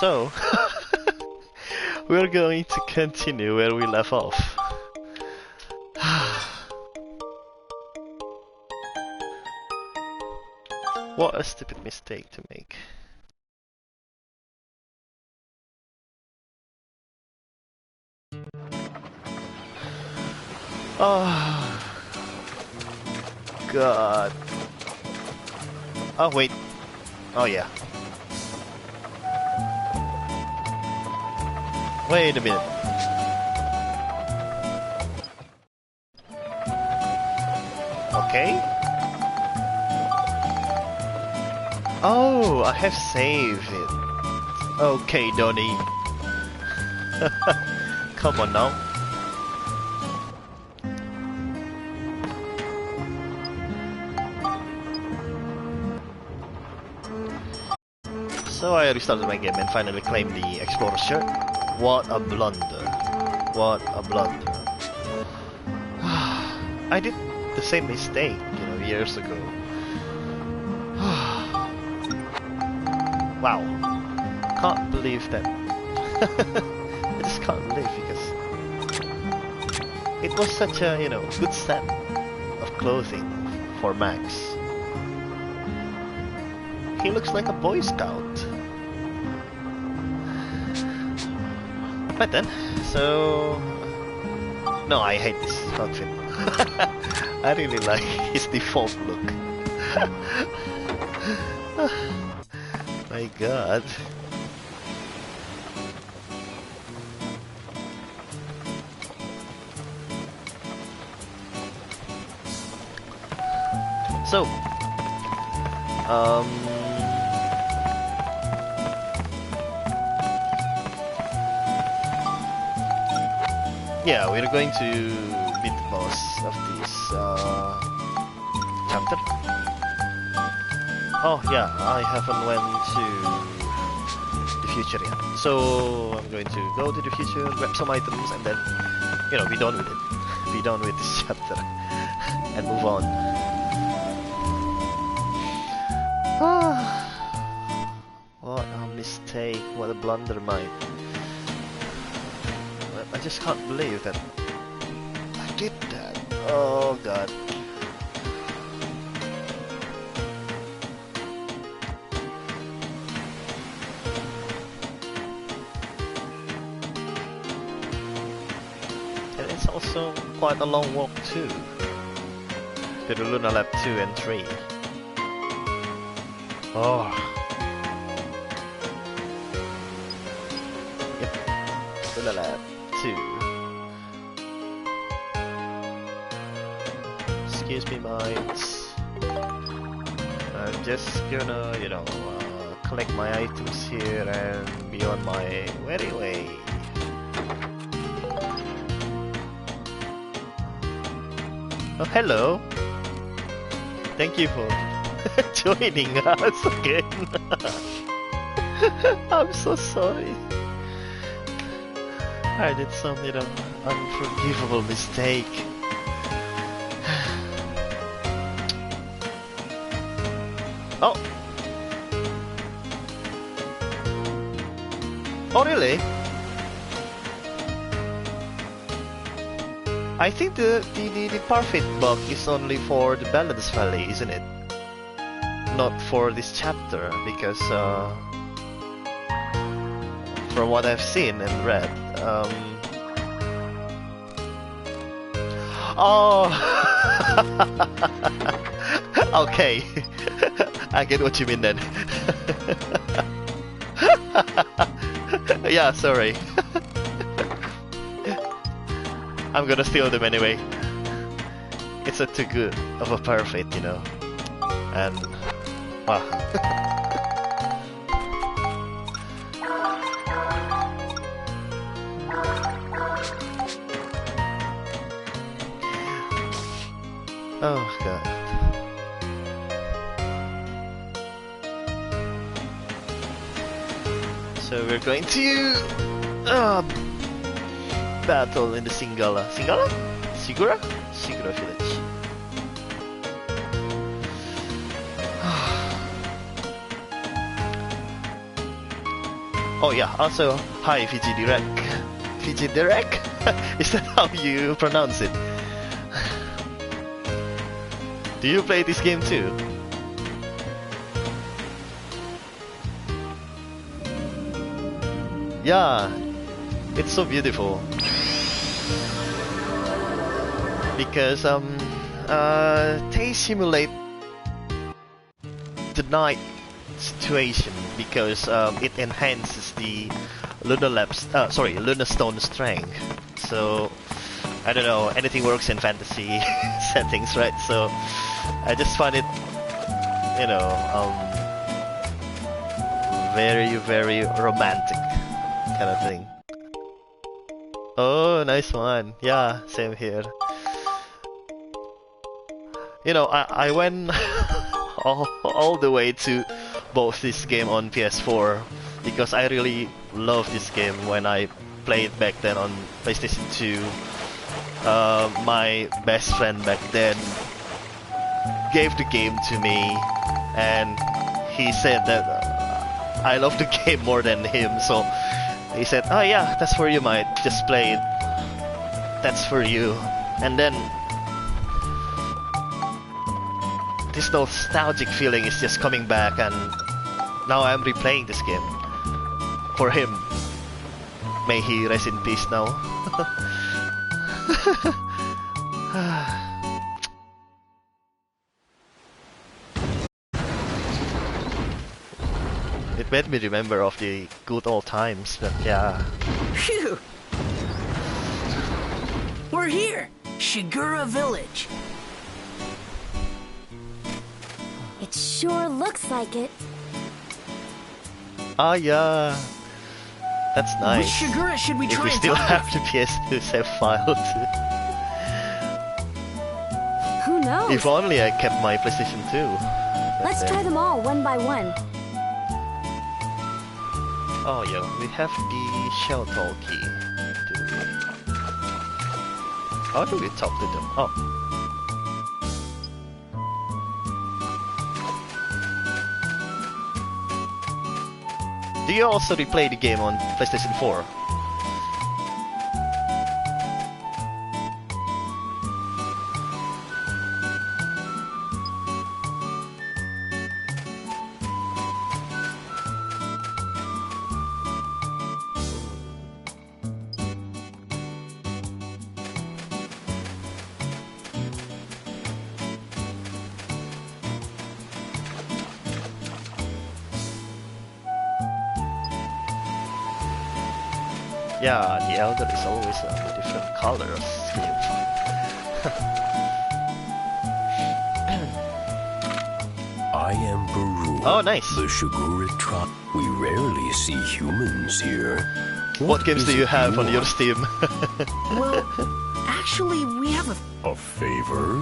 So, we're going to continue where we left off. What a stupid mistake to make. Oh, God. Oh, wait. Oh, yeah. Wait a minute. Okay. Oh, I have saved it. Okay, Donnie. Come on now. So I restarted my game and finally claimed the Explorer shirt. What a blunder. What a blunder. I did the same mistake, years ago. Wow. Can't believe that. I just can't believe because it was such a, good set of clothing for Max. He looks like a Boy Scout. But then, so... No, I hate this outfit. I really like his default look. My God. So, yeah, we're going to beat the boss of this chapter. Oh yeah, I haven't went to the future yet. So I'm going to go to the future, grab some items, and then, be done with it. Be done with this chapter. And move on. What a mistake, what a blunder mine. I just can't believe that I did that. Oh God. And it's also quite a long walk too. To the Luna Lab 2 and 3. Oh. Yep. Luna Lab 2. Excuse me, mates. I'm just gonna, collect my items here and be on my merry way. Oh, hello. Thank you for joining us again. I'm so sorry. I did some, unforgivable mistake. Oh! Oh, really? I think the perfect bug is only for the Balance Valley, isn't it? Not for this chapter, because from what I've seen and read, oh, okay, I get what you mean then. Yeah, sorry. I'm gonna steal them anyway. It's not too good of a perfect, and wow. Oh God. So we're going to battle in the Shigura village. Oh yeah, also, hi VG Direct. VG Direct? Is that how you pronounce it? Do you play this game too? Yeah, it's so beautiful. Because they simulate the night situation because it enhances the lunar stone strength. So I don't know, anything works in fantasy settings, right? So I just find it, you know, very, very romantic kind of thing. Oh, nice one. Yeah, same here. You know, I went all the way to both this game on PS4 because I really loved this game when I played back then on PlayStation 2. My best friend back then gave the game to me, and he said that I love the game more than him, so he said, "Oh yeah, that's for you, mate. Just play it. That's for you." And then this nostalgic feeling is just coming back, and now I'm replaying this game for him. May he rest in peace now. It made me remember of the good old times, but yeah. Phew! We're here! Shigura Village. It sure looks like it. Ah, yeah. That's nice. Which Shigura should we If try we and still talk have with? the PS2 save file too. Who knows? If only I kept my PlayStation 2. Let's try them all one by one. Oh yeah, we have the shell toll key. How do we talk to them? Oh. Do you also replay the game on PlayStation 4? Yeah, the Elder is always a different color scheme. I am Baru. Oh, nice. The Shigura tribe. We rarely see humans here. What games do you have on your Steam? Well, actually, we have A favor?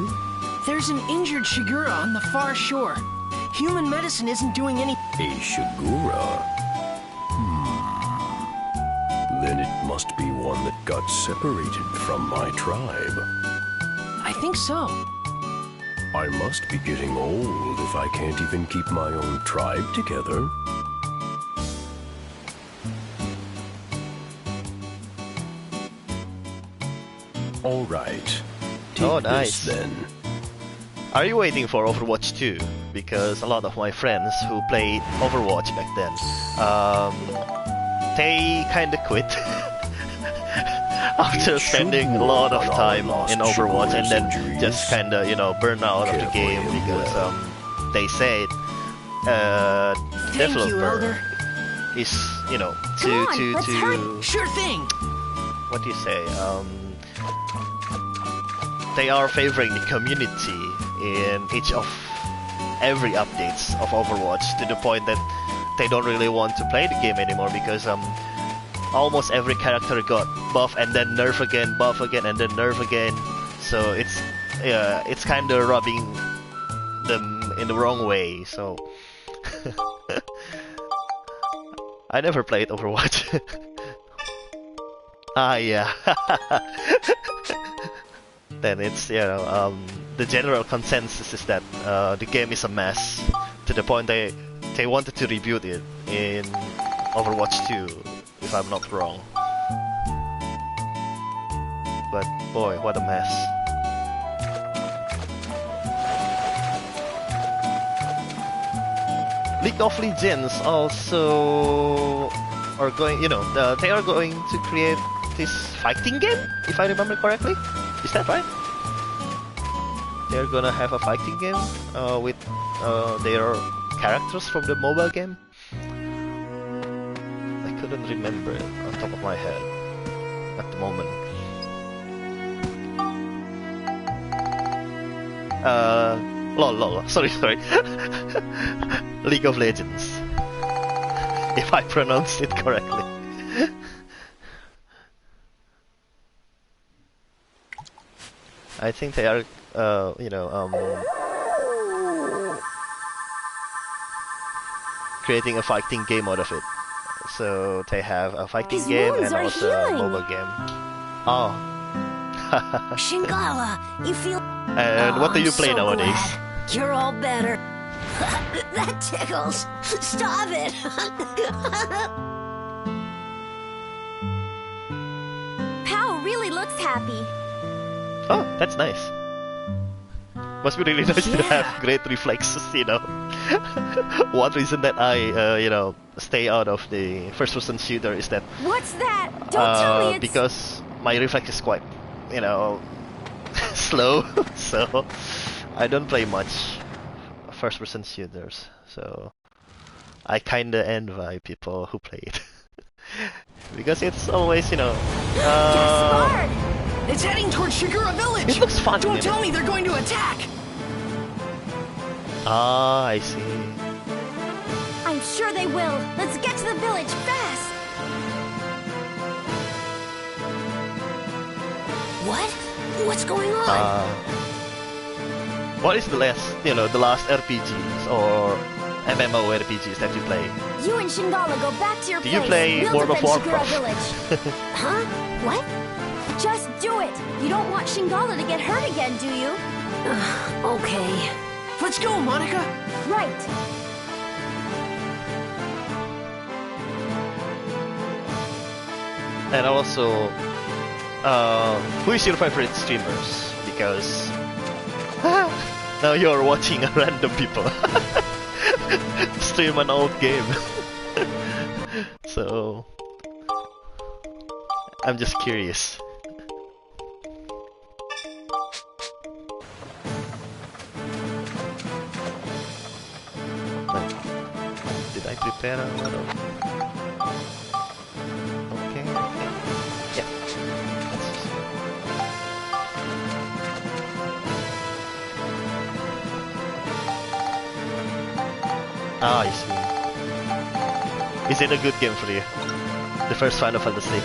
There's an injured Shigura on the far shore. Human medicine isn't doing any. A Shigura? Then it must be one that got separated from my tribe. I think so. I must be getting old if I can't even keep my own tribe together. All right. Take Oh, nice. this then. Are you waiting for Overwatch 2? Because a lot of my friends who played Overwatch back then, they kinda quit after spending a lot of time in Overwatch and then just kinda, you know, burn out of the game because they said Thank you, developer Elder. is, you know, Come on, let's hurry. Sure thing. what do you say? They are favoring the community in every updates of Overwatch to the point that they don't really want to play the game anymore because almost every character got buff and then nerf again, buff again and then nerf again. So it's kind of rubbing them in the wrong way. So I never played Overwatch. Ah, yeah. Then it's, you know, the general consensus is that the game is a mess to the point they wanted to reboot it in Overwatch 2, if I'm not wrong. But boy, what a mess. League of Legends also are going, they are going to create this fighting game, if I remember correctly. Is that right? They're gonna have a fighting game with their characters from the mobile game. I couldn't remember it on top of my head at the moment. Lol, sorry. League of Legends. If I pronounced it correctly. I think they are, creating a fighting game out of it. So they have a fighting game and also a mobile game. Oh. Shingala, you feel... And what do you play nowadays? Glad. You're all better. That tickles. Stop it. Pow really looks happy. Oh, that's nice. Must be really nice to have great reflexes, One reason that I, stay out of the first-person shooter is that... What's that? Don't tell me it's... Because my reflex is quite, slow, so I don't play much first-person shooters, so I kinda envy people who play it. Because it's always, It's heading towards Shigura village! It looks fun. Don't tell me they're going to attack! Ah, I see. I'm sure they will. Let's get to the village fast! What? What's going on? What is the last RPGs or MMORPGs that you play? You and Shingala go back to your place. Do you play World of Warcraft? Huh? What? Just do it! You don't want Shingala to get hurt again, do you? Okay. Let's go, Monica! Right. And also, who is your favorite streamers? Because now you're watching a random people stream an old game. So I'm just curious. Did I prepare a lot of... Okay. Yeah. Ah, I see. Is it a good game for you? The first Final Fantasy.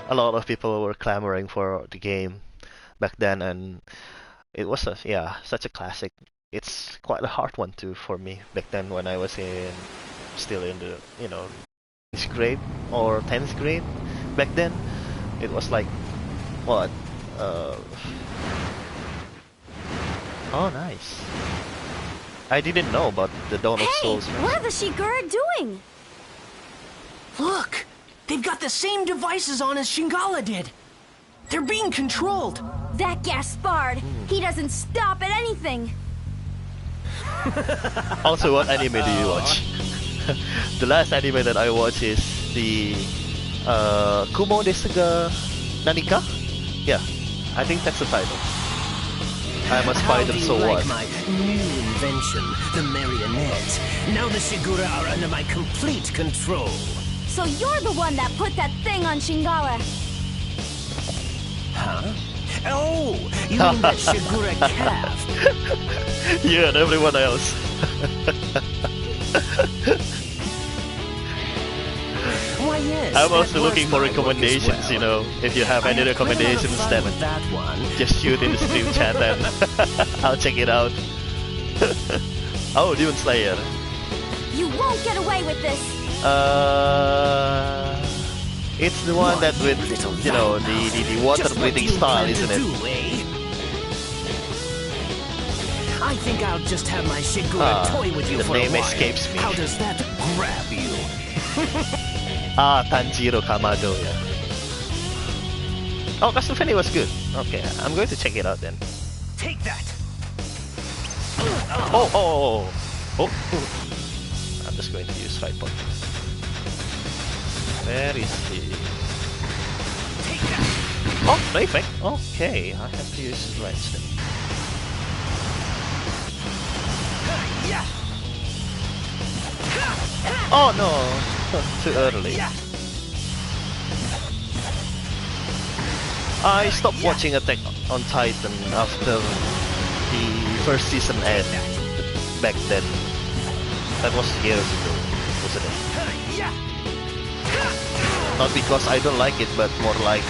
A lot of people were clamoring for the game back then, and it was such a classic. It's quite a hard one too for me back then when I was still in the 9th grade or 10th grade. Back then, it was like what? Oh, nice. I didn't know about the Dawn of Souls. What are the Shigura doing? Look! They've got the same devices on as Shingala did! They're being controlled! That Gaspard! He doesn't stop at anything! Also, what anime do you watch? The last anime that I watched is the Kumo Desuga Nanika? Yeah, I think that's the title. I'm a spider, so what? My new invention, the marionette. Now the Shigura are under my complete control. So you're the one that put that thing on Shingala? Huh? Oh, you mean that Shigura calf? You and everyone else. Why, yes. I'm also looking for recommendations, if you have any recommendations, then just shoot in the stream chat and I'll check it out. Oh, Demon Slayer. You won't get away with this! It's the one that with, the water breathing style, isn't it? I think I'll just have my Shigura toy with you for a while. The name escapes me. How does that grab you? Tanjiro Kamado, yeah. Oh, Castlevania was good. Okay, I'm going to check it out then. Take that. Oh. I'm just going to use right button. Where is he? Take that. Oh, no effect. Okay, I have to use right stick. Yeah. Oh no, too early. I stopped watching Attack on Titan after the first season ended. Back then, that was years ago, wasn't it? Not because I don't like it, but more like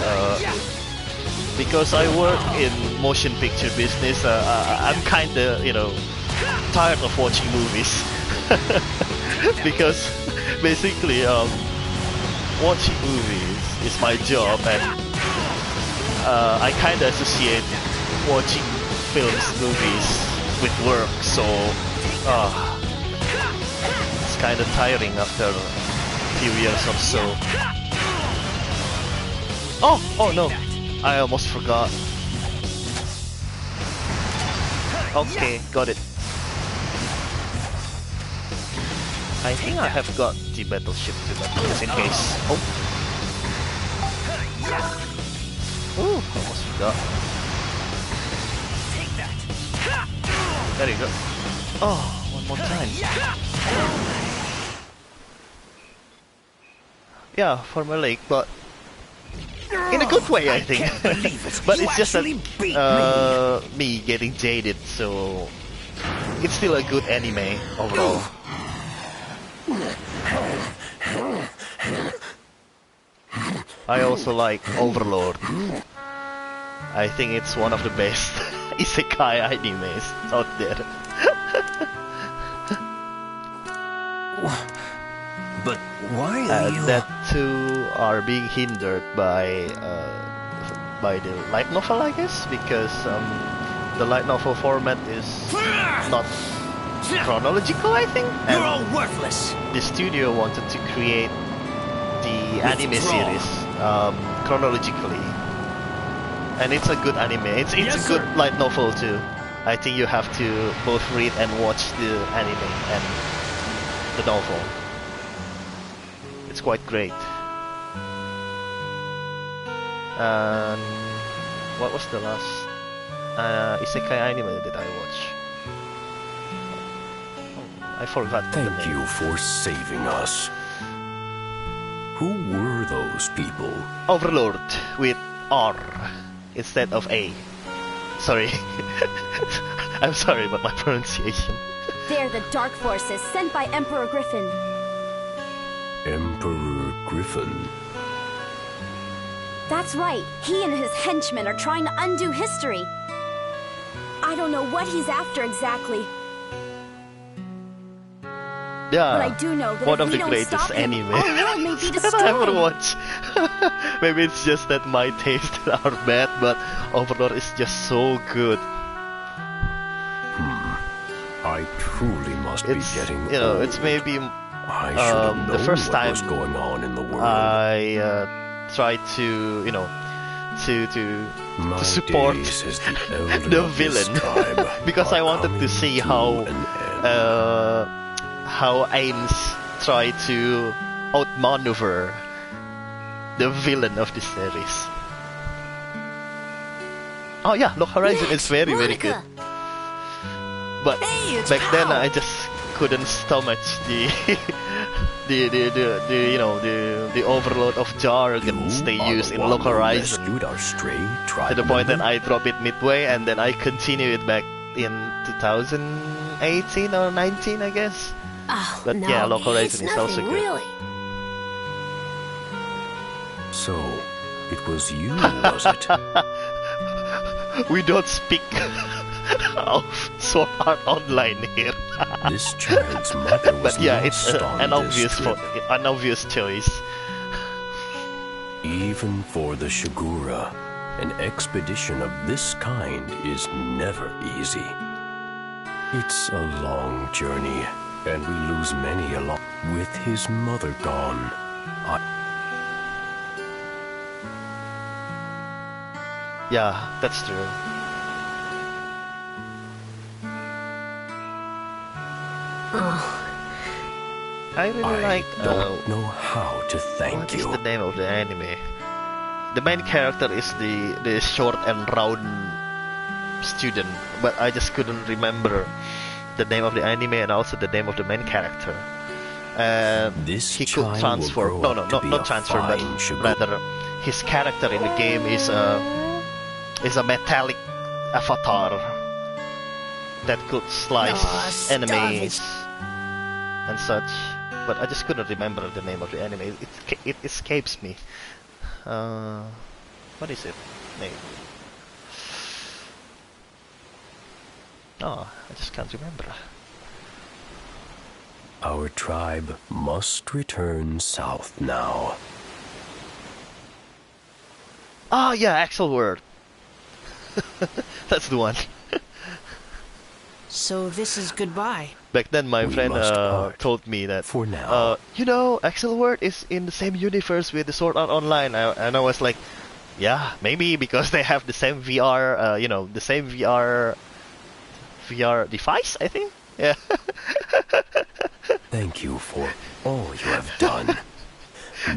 because I work in motion picture business. I'm kinda, tired of watching movies. Because basically, watching movies is my job, and I kinda associate watching films, movies with work, so it's kinda tiring after a few years or so. Oh no, I almost forgot. Okay, got it. I think I have got the battleship too, but just in case. Oh! Ooh, almost forgot. There you go. Oh, one more time. Yeah, for my leg, but in a good way, I think. But it's just that me getting jaded, so it's still a good anime overall. I also like Overlord. I think it's one of the best isekai animes out there. But why are you... That two are being hindered by the light novel, I guess, because the light novel format is not chronological, I think. You're all worthless. The studio wanted to create the anime series chronologically, and it's a good anime. It's a good light novel too. I think you have to both read and watch the anime and the novel. It's quite great. And what was the last isekai anime that I watched? I forgot the name. Thank you for saving us. Who were those people? Overlord with R instead of A. Sorry. I'm sorry about my pronunciation. They're the Dark Forces sent by Emperor Griffin. Emperor Griffin? That's right. He and his henchmen are trying to undo history. I don't know what he's after exactly. Yeah, but I do know that one if of we the don't greatest stop him, anime our world may be that I ever destroyed. watched. Maybe it's just that my tastes are bad, but Overlord is just so good. I truly must It's, be getting old. old. It's maybe I should have known the first what time was going on in the world. I tried to, to My support days as the elder the of this villain tribe because I are wanted to coming see to how an end. Ames tried to outmaneuver the villain of the series. Oh yeah, Lock Horizon is very good. But Hey, it's back then Pal. I just couldn't stomach the the overload of jargons they are use the in one Lock who Horizon, rescued our stray tribe to the point that member? I drop it midway and then I continue it back in 2018 or 19, I guess. Oh, But no, yeah, Lock Horizon it's is also nothing, good. really. So, it was you, was it? We don't speak of Sword Art Online here. This child's mother was But yeah, it's lost on an this trip. obvious choice. Even for the Shigura, an expedition of this kind is never easy. It's a long journey, and we lose many along. With his mother gone, Yeah, that's true. I really like. don't know how to thank What you. is the name of the anime? The main character is the short and round student, but I just couldn't remember the name of the anime and also the name of the main character. This He could child transfer. will No, grow no, up to not be not a transfer, but fine Shigura. rather his character in the game is a metallic avatar that could slice stop enemies it. and such. But I just couldn't remember the name of the anime. It escapes me. What is it? Name? Oh, I just can't remember. Our tribe must return south now. Ah, yeah, Axel Word. That's the one. So this is goodbye. Back then, my We friend must part. told me that, For now. you know, Axel Word is in the same universe with the Sword Art Online, and I was like, yeah, maybe because they have the same VR, the same VR device, I think. Yeah. Thank you for all you have done.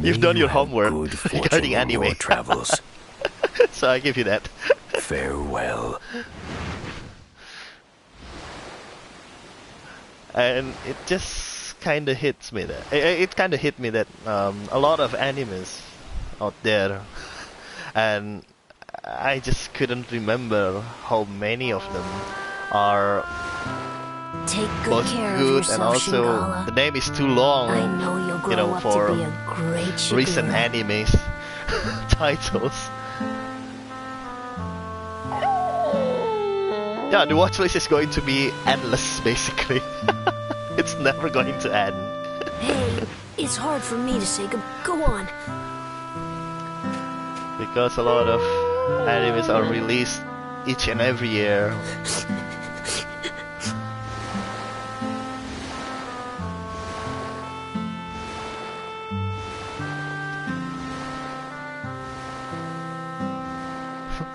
You've May done you your have homework good fortune regarding in anime. your travels. So I give you that. Farewell. And it just kind of hits me that it kind of hit me that a lot of animes out there, and I just couldn't remember how many of them are Take good both care of good yourself, and also Shingala. the name is too long. I know you'll grow you know, up for to be a great Shigura. recent animes titles. Yeah, the watch list is going to be endless, basically. It's never going to end. Hey, it's hard for me to say go on. Because a lot of animes are released each and every year.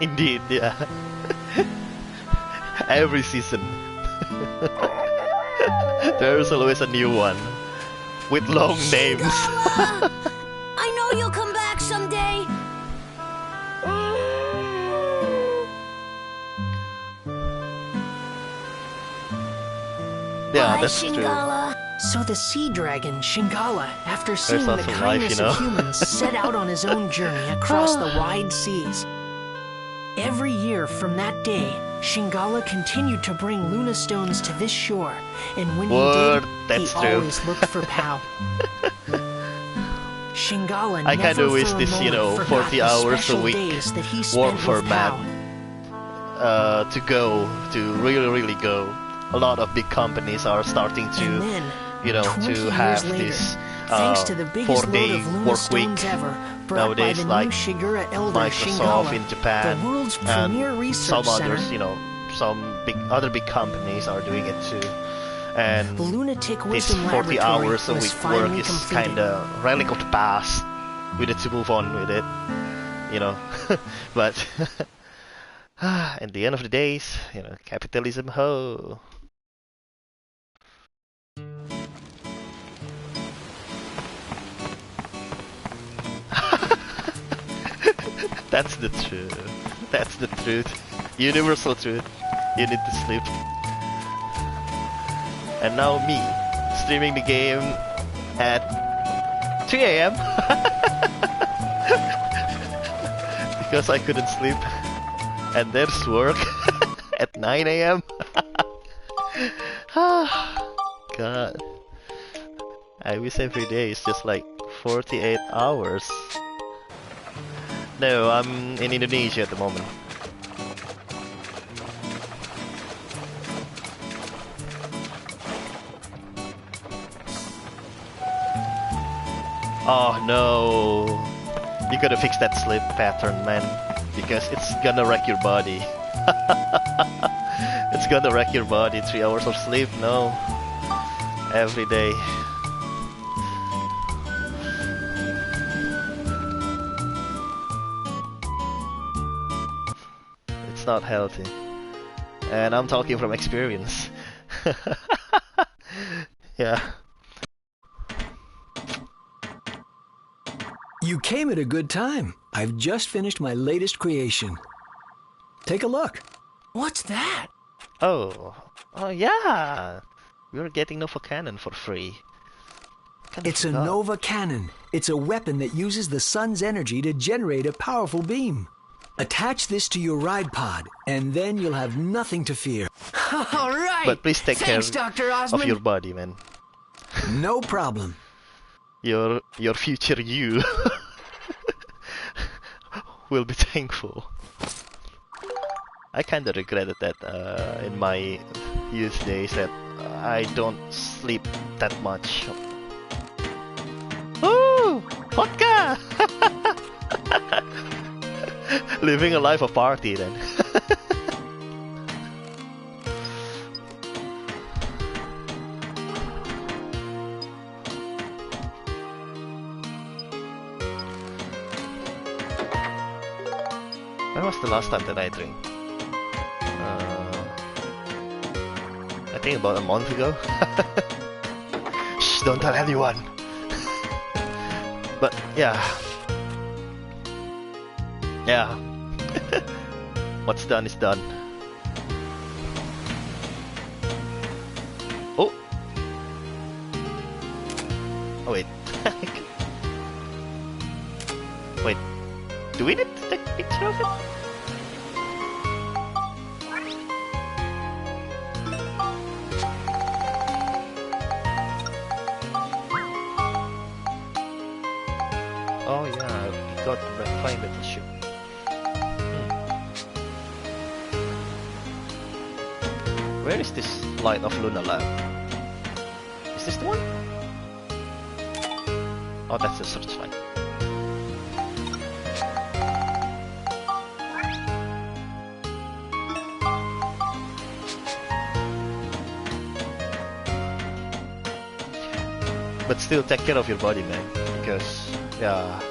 Indeed, yeah. Every season. There's always a new one. With long names. Shingala! I know you'll come back someday. Yeah, Bye, that's true. Shingala. So the sea dragon, Shingala, after seeing also the life, kindness you know? of humans, set out on his own journey across the wide seas. Every year from that day, Shingala continued to bring Luna stones to this shore, and when Word, he did, that's he true. always looked for Pao. Shingala I never kinda wish for a this, moment forgot 40 the hours a special week days that he work spent for with Pao. man. To really go. A lot of big companies are starting And to, then, you know, 20 to years have later, this thanks to the biggest 4-day load of Luna work stones week. ever, brought Nowadays, by the like new Shigura elder Microsoft Shingala, in Japan the world's and premier research some center. others, some other big companies are doing it too. And The Lunatic this Wisdom 40 Laboratory hours a was week work finally is completed. kind of relic of the past. We need to move on with it, But at the end of the days, capitalism ho. That's the truth. That's the truth. Universal truth. You need to sleep. And now me, streaming the game at 3 a.m. because I couldn't sleep. And there's work at 9 a.m. God. I wish every day is just like 48 hours. No, I'm in Indonesia at the moment. Oh no. You gotta fix that sleep pattern, man. Because it's gonna wreck your body. It's gonna wreck your body. 3 hours of sleep? No. Every day. That's not healthy. And I'm talking from experience. Yeah. You came at a good time. I've just finished my latest creation. Take a look. What's that? Oh yeah. We're getting Nova Cannon for free. Kinda It's a forgot. Nova Cannon. It's a weapon that uses the sun's energy to generate a powerful beam. Attach this to your ride pod, and then you'll have nothing to fear. All right. But please take Thanks, care Dr. Osmond. of your body, man. No problem. Your future you will be thankful. I kinda regretted that in my youth days that I don't sleep that much. Ooh, vodka! Living a life of party then. When was the last time that I drank? I think about a month ago. Shh, don't tell anyone. But yeah. Yeah. What's done is done. Oh! Oh wait. Wait. Do we need to take a picture of it? Oh yeah, we got the climate issue. Where is this Light of Luna lab? Is this the one? Oh, that's the searchlight. But still take care of your body, man, because yeah.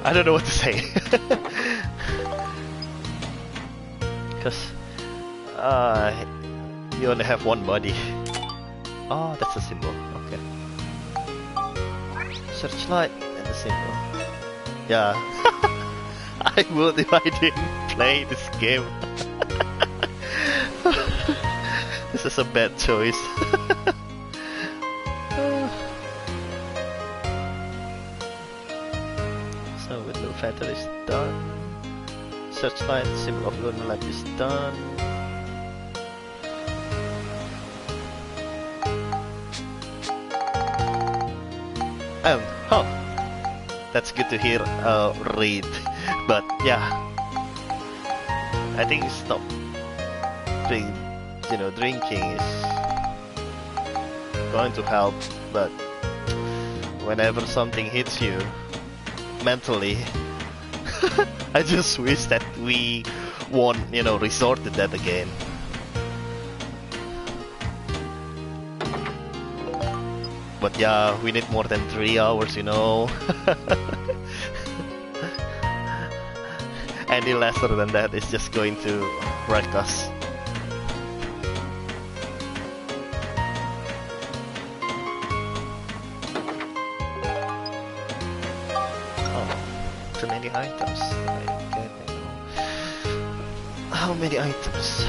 I don't know what to say. Because you only have one body. Oh, that's a symbol. Okay. Searchlight and the symbol. Yeah. I would if I didn't play this game. This is a bad choice. So with no feather is done. Searchlight, symbol of lunar light is done. Oh, that's good to hear. Read, but yeah, I think stop. Drinking is going to help, but whenever something hits you mentally, I just wish that we won't, resort to that again. But yeah, we need more than 3 hours, Any lesser than that is just going to wreck us. Too many items. How many items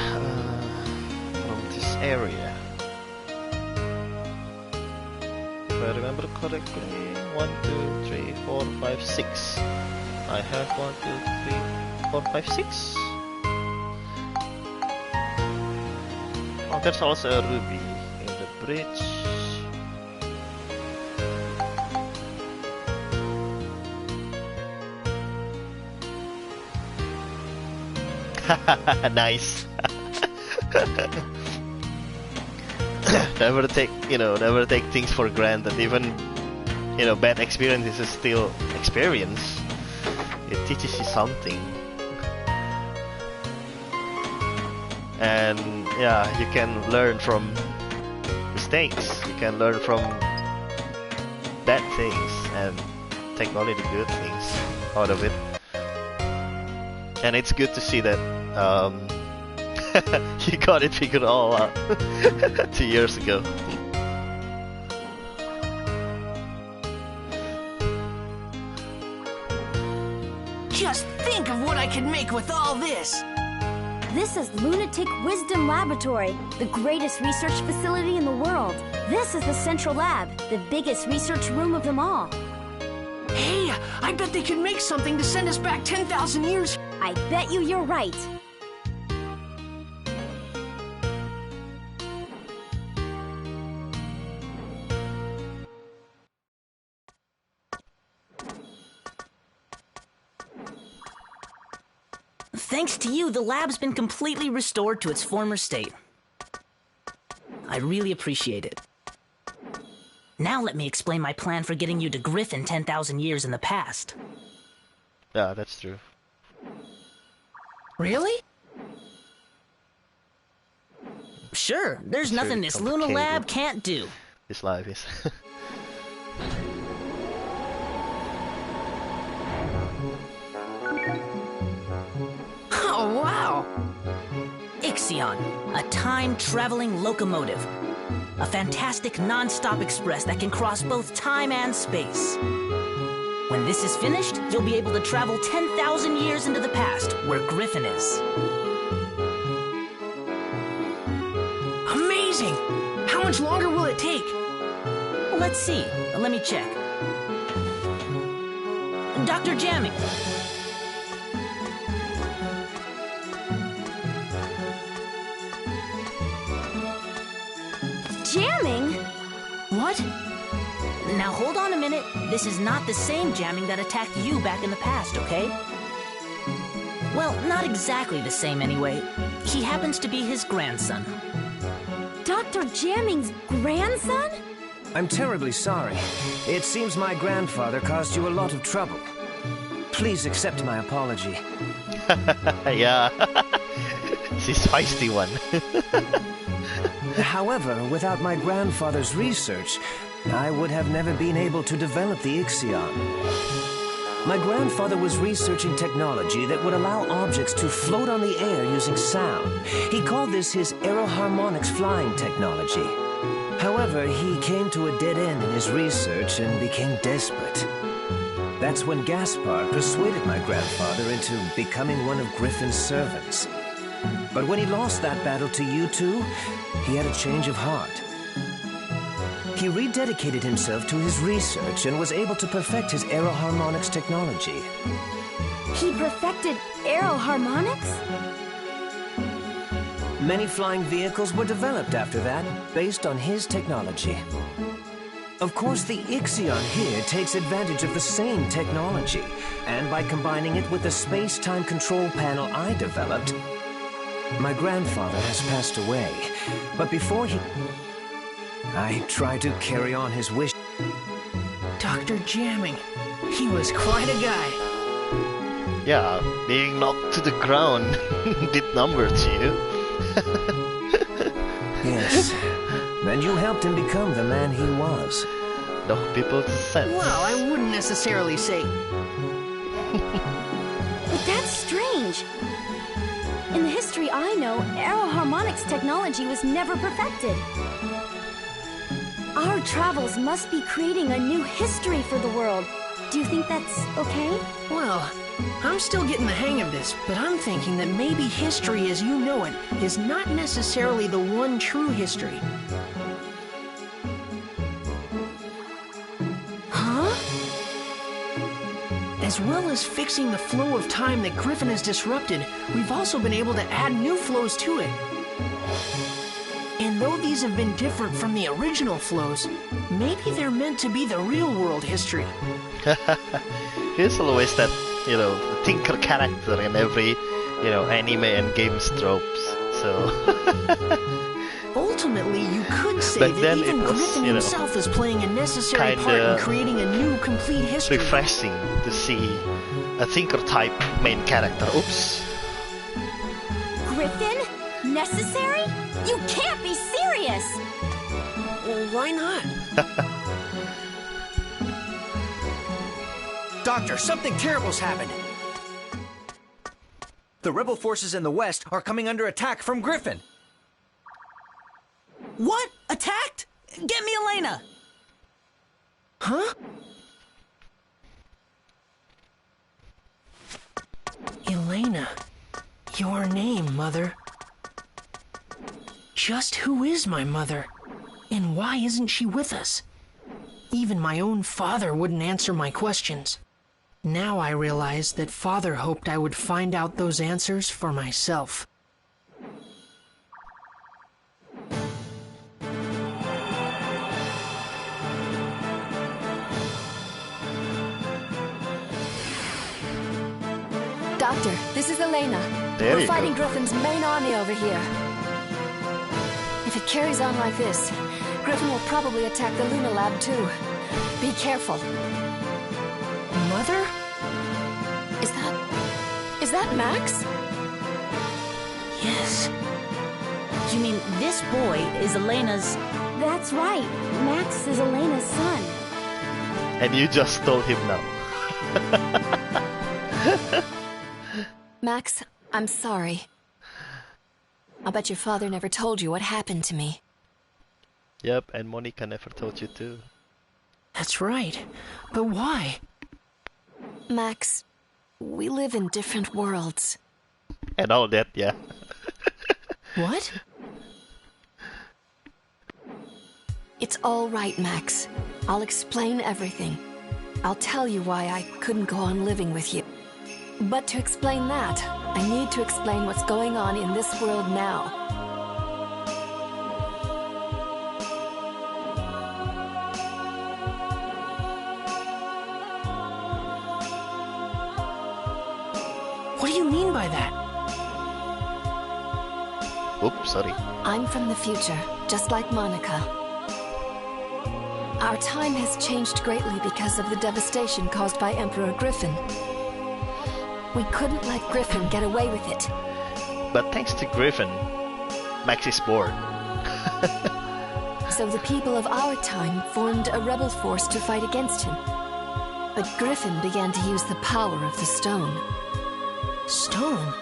from this area? If I remember correctly, 1, 2, 3, 4, 5, 6. I have 1, 2, 3, 4, 5, 6. Oh, there's also a ruby in the bridge. Nice. Never take things for granted. Even bad experiences is still experience. It teaches you something, and yeah, you can learn from mistakes. You can learn from bad things and take only the good things out of it. And it's good to see that you got it figured all out 2 years ago. Just think of what I could make with all this! This is Lunatic Wisdom Laboratory, the greatest research facility in the world. This is the Central Lab, the biggest research room of them all. Hey, I bet they could make something to send us back 10,000 years. I bet you're right. Thanks to you, the lab's been completely restored to its former state. I really appreciate it. Now let me explain my plan for getting you to Griffin 10,000 years in the past. Yeah, that's true. Really? Sure, there's It's nothing really this Luna Lab can't do. This life is. Oh, wow! Ixion, a time-traveling locomotive. A fantastic non-stop express that can cross both time and space. When this is finished, you'll be able to travel 10,000 years into the past, where Griffin is. Amazing! How much longer will it take? Let's see. Let me check. Dr. Jamming. Jamming? What? Now hold on a minute. This is not the same jamming that attacked you back in the past, okay? Well, not exactly the same anyway. He happens to be his grandson. Dr. Jamming's grandson? I'm terribly sorry. It seems my grandfather caused you a lot of trouble. Please accept my apology. Yeah. She's feisty one. However, without my grandfather's research, I would have never been able to develop the Ixion. My grandfather was researching technology that would allow objects to float on the air using sound. He called this his aeroharmonics flying technology. However, he came to a dead end in his research and became desperate. That's when Gaspar persuaded my grandfather into becoming one of Griffin's servants. But when he lost that battle to you two, he had a change of heart. He rededicated himself to his research and was able to perfect his aeroharmonics technology. He perfected aeroharmonics? Many flying vehicles were developed after that, based on his technology. Of course, the Ixion here takes advantage of the same technology, and by combining it with the space-time control panel I developed, my grandfather has passed away, but before I tried to carry on his wish. Dr. Jamming. He was quite a guy. Yeah, being knocked to the ground did number to you. Yes, and you helped him become the man he was. Knock people's sense. Well, I wouldn't necessarily say. But that's strange. In the history I know, aeroharmonics technology was never perfected. Our travels must be creating a new history for the world. Do you think that's okay? Well, I'm still getting the hang of this, but I'm thinking that maybe history as you know it is not necessarily the one true history. Huh? As well as fixing the flow of time that Griffin has disrupted, we've also been able to add new flows to it. And though these have been different from the original flows, maybe they're meant to be the real world history. Here's always that, the tinker character in every, anime and games tropes. So. Ultimately, you could say Back that then even it was, Griffin himself is playing a necessary part in creating a new, complete history. Refreshing to see a tinker-type main character. Oops. Griffin? Necessary? You can't be serious! Well, why not? Doctor, something terrible's happened. The rebel forces in the west are coming under attack from Griffin. What? Attacked? Get me Elena! Huh? Elena. Your name, Mother. Just who is my mother? And why isn't she with us? Even my own father wouldn't answer my questions. Now I realize that Father hoped I would find out those answers for myself. Doctor, this is Elena. There We're you fighting go. Griffin's main army over here. If it carries on like this, Griffin will probably attack the Luna Lab too. Be careful. Mother? Is that Max? Yes. You mean this boy is Elena's... That's right. Max is Elena's son. And you just told him now. Max, I'm sorry. I'll bet your father never told you what happened to me. Yep, and Monica never told you too. That's right. But why? Max, we live in different worlds. And all that, yeah. What? It's all right, Max. I'll explain everything. I'll tell you why I couldn't go on living with you. But to explain that, I need to explain what's going on in this world now. What do you mean by that? Oops, sorry. I'm from the future, just like Monica. Our time has changed greatly because of the devastation caused by Emperor Griffin. We couldn't let Griffin get away with it. But thanks to Griffin, Max is bored. So the people of our time formed a rebel force to fight against him. But Griffin began to use the power of the stone. Stone?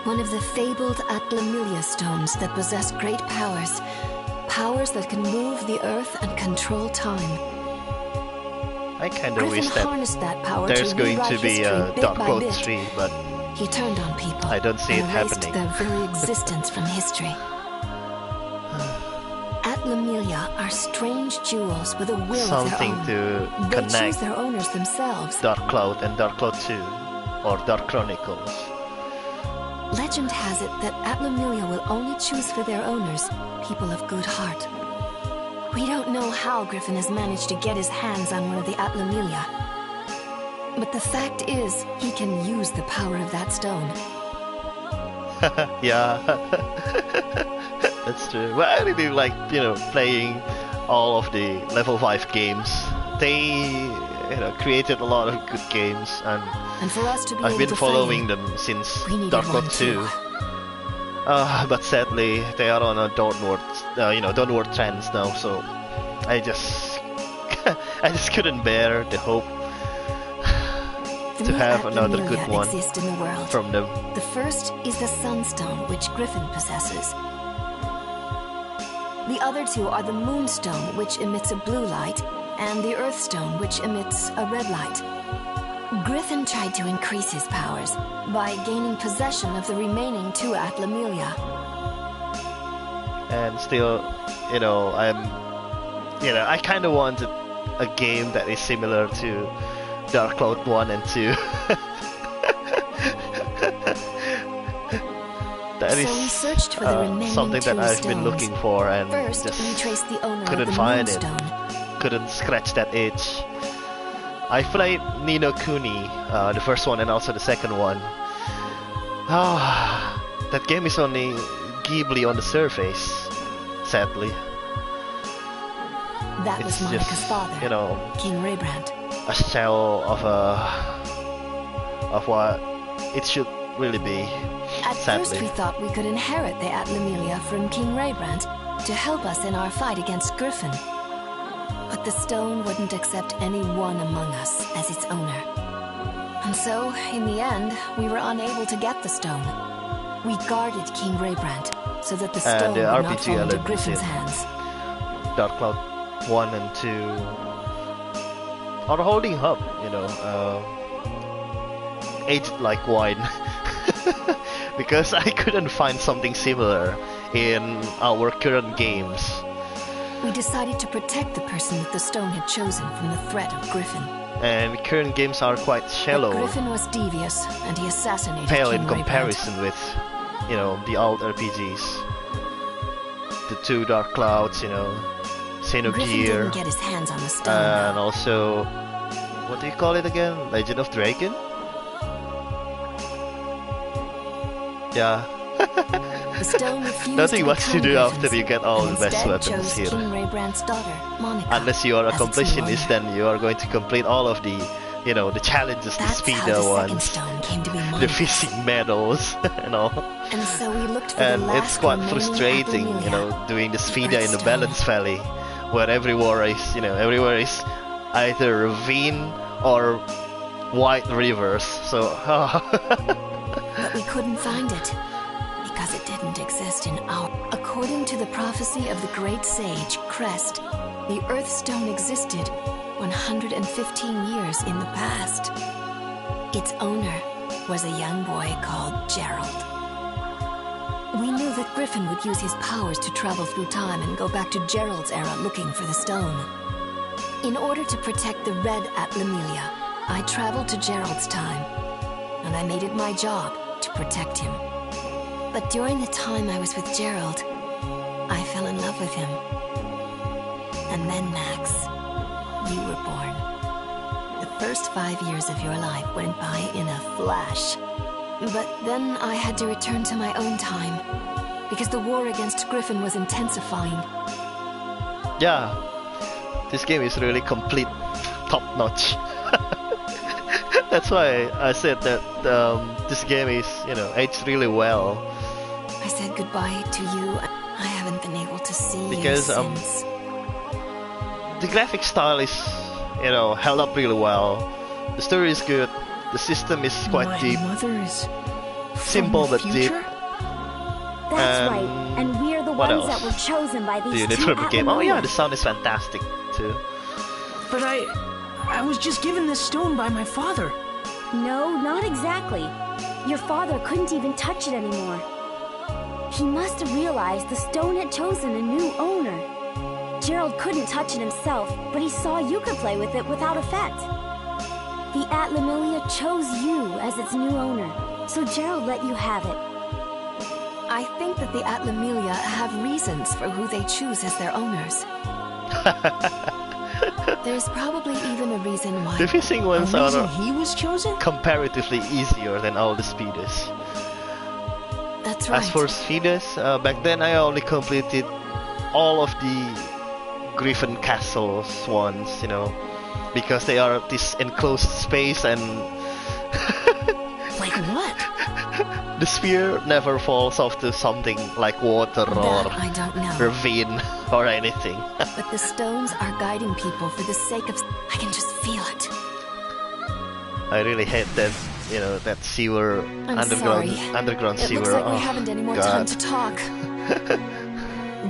One of the fabled Atlamilia stones that possess great powers. Powers that can move the earth and control time. I kinda Griffin wish that harnessed that power there's to going rewrite to be history a bit Dark by Cloud bit. 3, but He turned on people. I don't see it and erased happening. their very existence from history. Atlamilia are strange jewels with a will something of their own. to They choose connect their owners themselves. Dark Cloud and Dark Cloud 2, or Dark Chronicles. Legend has it that Atlamilia will only choose for their owners people of good heart. We don't know how Griffin has managed to get his hands on one of the Atlamilia. But the fact is, he can use the power of that stone. Yeah, that's true. Well, I really like, playing all of the level 5 games. They, created a lot of good games, and for us to be I've able been to following fight them since we needed Dark Cloud one 2. too. But sadly, they are on a downward trends now, so I just couldn't bear the hope to Three have another Atlamilia good one exist in the world. from them. The first is the Sunstone, which Griffin possesses. The other two are the Moonstone, which emits a blue light, and the Earthstone, which emits a red light. Griffin tried to increase his powers by gaining possession of the remaining two Atlamilia. And still, I kind of wanted a game that is similar to Dark Cloud 1 and 2. That So we searched for the remaining something that two I've been stones. looking for and First, we just traced the owner couldn't of the find it. Moonstone. Couldn't scratch that itch. I played Ni no Kuni, the first one and also the second one. That game is only Ghibli on the surface, sadly. That was It's Monica's just, father, King Raybrand. a shell of what it should really be. At sadly. first we thought we could inherit the Atlamilia from King Raybrand to help us in our fight against Griffin. But the stone wouldn't accept any one among us as its owner. And so, in the end, we were unable to get the stone. We guarded King Greybrand so that the stone the would not RPG fall into elements Griffin's in hands. Dark Cloud 1 and 2 are holding up, you know, aged like wine. Because I couldn't find something similar in our current games. We decided to protect the person that the stone had chosen from the threat of Griffin. And current games are quite shallow, But Griffin was devious, and he assassinated pale King in Greybrand. comparison with, you know, the old RPGs. The 2 Dark Clouds, you know, Griffin Xenogear, didn't get his hands on the stone. and also, what do you call it again? Legend of Dragon? Yeah. The stone refused Nothing to much to become do Griffin's, after you get all and the best instead weapons chose here. King Greybrand's daughter, Monica, Unless you are a as its new completionist, owner. then you are going to complete all of the, you know, the challenges, the That's how speeder the second ones, stone came to be the Monica's. fishing medals, and all. And so we looked for And the last it's quite remaining frustrating, you Athlemelia, know, doing the the speeder in the Earthstone. Balance Valley, where everywhere is, you know, everywhere is either ravine or white rivers. So, But we couldn't find it, because it didn't exist in our... According to the prophecy of the great sage, Crest, the Earthstone existed 115 years in the past. Its owner was a young boy called Gerald. We knew that Griffin would use his powers to travel through time and go back to Gerald's era looking for the stone. In order to protect the Red Atlamelia, I traveled to Gerald's time, and I made it my job to protect him. But during the time I was with Gerald, I fell in love with him. And then, Max, you were born. The first 5 years of your life went by in a flash. But then I had to return to my own time, because the war against Griffin was intensifying. yeah, this game is really complete, top-notch. That's why I said that this game is, you know, aged really well. I said goodbye to you. I haven't been able to see Because, you since. The graphic style is, you know, held up really well. The story is good. The system is quite My deep. mother is from Simple the but deep. future? That's And right. And we're the what ones else? that were chosen by Do these you need two to the game? Oh yeah, the Atlamelia. sound is fantastic too. But I was just given this stone by my father. No, not exactly. Your father couldn't even touch it anymore. He must have realized the stone had chosen a new owner. Gerald couldn't touch it himself, but he saw you could play with it without effect. The Atlamelia chose you as its new owner, so Gerald let you have it. I think that the Atlamelia have reasons for who they choose as their owners. There's probably even a reason why. The fishing The ones reason are he was chosen? comparatively easier than all the speeders. That's right. As for speeders, back then I only completed all of the Griffin Castles ones, you know, because they are this enclosed space and Like what? the sphere never falls off to something like water That or I don't know. ravine or anything. But the stones are guiding people for the sake of... I can just feel it. I really hate that, you know, that sewer, I'm underground sorry. underground It sewer. looks like we Oh, haven't any more God. time to talk.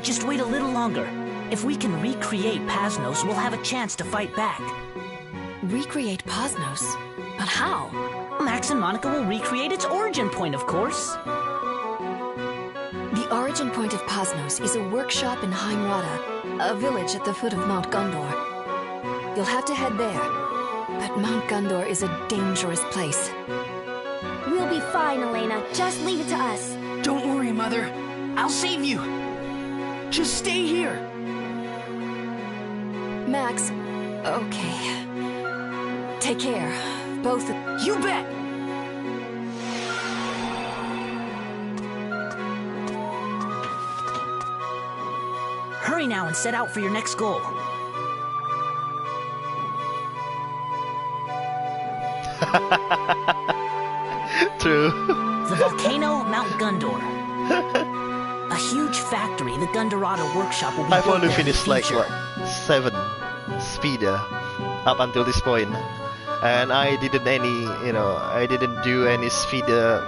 Just wait a little longer. If we can recreate Pasnos, we'll have a chance to fight back. Recreate Pasnos? But how? Max and Monica will recreate its origin point, of course. The origin point of Pasnos is a workshop in Heimrada, a village at the foot of Mount Gondor. You'll have to head there. But Mount Gondor is a dangerous place. We'll be fine, Elena. Just leave it to us. Don't worry, Mother. I'll save you. Just stay here. Max, okay. Take care, both of... You bet. Hurry now and set out for your next goal. True. The volcano, Mount Gondor. A huge factory, the Gondorada workshop, will be I've built only there in the finished like future. what, 7 speeder up until this point, and I didn't do any speeder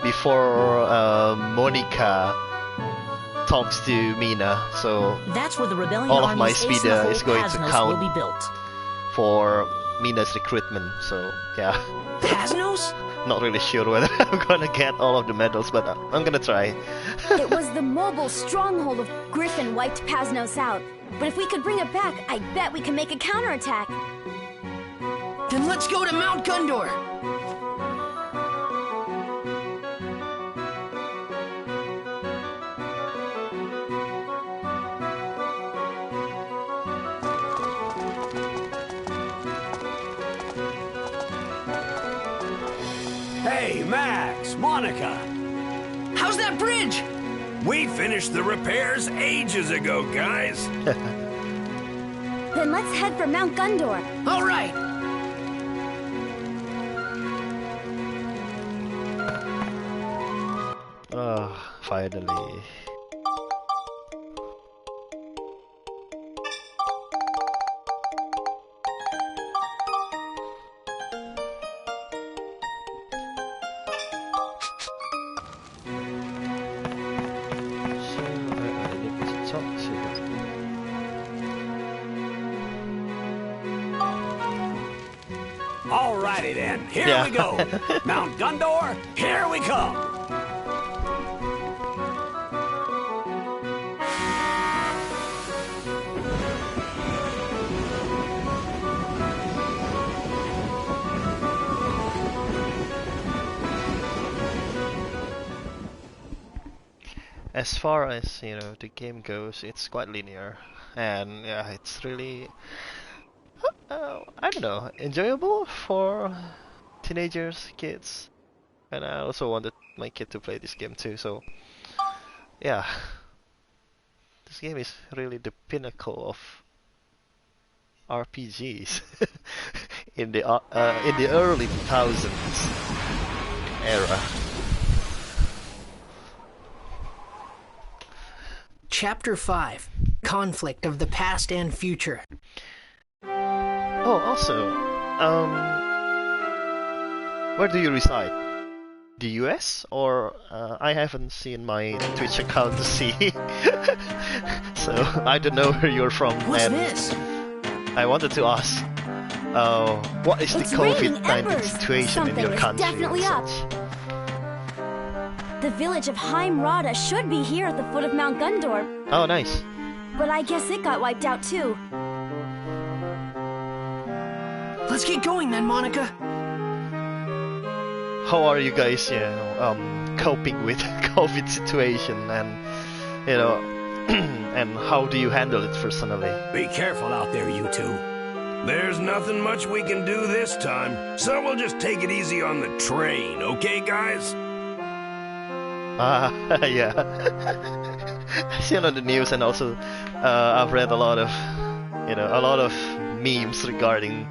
before Monica talks to Mina, so That's where the rebellion all of my army's ace in the speeder hole is going to Pasnos count will be built. for Mina's recruitment. So yeah, Pasnos? not really sure whether I'm gonna get all of the medals, but I'm gonna try. It was the mobile stronghold of Griffin wiped Pasnos out. But if we could bring it back, I bet we can make a counterattack. Then let's go to Mount Gundor. Hey, Max, Monica. How's that bridge? We finished the repairs ages ago, guys. Then let's head for Mount Gundor. All right. Finally. Alrighty then, here we go. Mount Gundor, here we come. As far as the game goes, it's quite linear, and yeah, it's really I don't know, enjoyable for teenagers, kids, and I also wanted my kid to play this game too. So yeah, this game is really the pinnacle of RPGs in the early 2000s era. Chapter 5. Conflict of the Past and Future. Oh, also, where do you reside? The US? Or I haven't seen my Twitch account to see, so I don't know where you're from. What's and this? I wanted to ask, what is It's the raining COVID-19 embers. situation Something in your is country? definitely and up. such? The village of Heimrada should be here at the foot of Mount Gundor, Oh, nice. but I guess it got wiped out too. Let's get going then, Monica. How are you guys, coping with COVID situation, and and how do you handle it personally? Be careful out there, you two. There's nothing much we can do this time, so we'll just take it easy on the train, okay, guys? Yeah. I've seen on the news, and also I've read a lot of memes regarding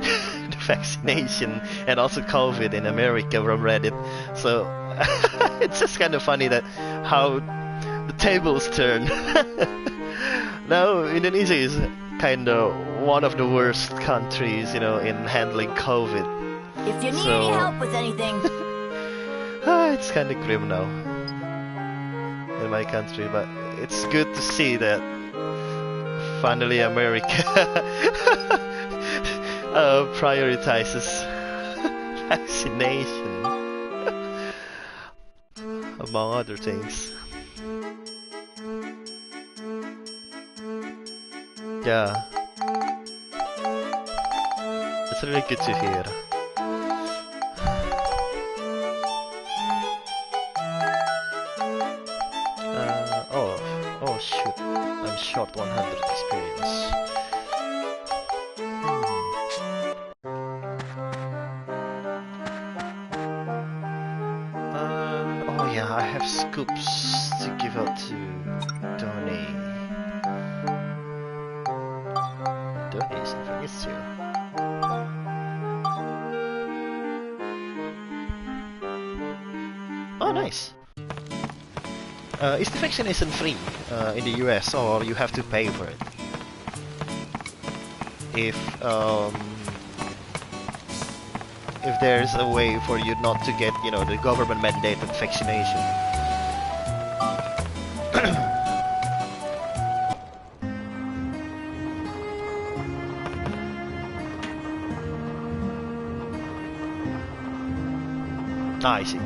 the vaccination and also COVID in America from Reddit. So it's just kind of funny that how the tables turn. Now Indonesia is kind of one of the worst countries, in handling COVID. If you need So- any help with anything, It's kind of grim now in my country, but it's good to see that finally America prioritizes vaccination among other things. Yeah, it's really good to hear. Oh shoot, I'm short 100 experience. Oh yeah, I have scoops to give out to Donnie. Donnie is in Felicio. Oh nice. Is the vaccination free in the US, or you have to pay for it? if there's a way for you not to get, you know, the government mandated vaccination. Ah, I see.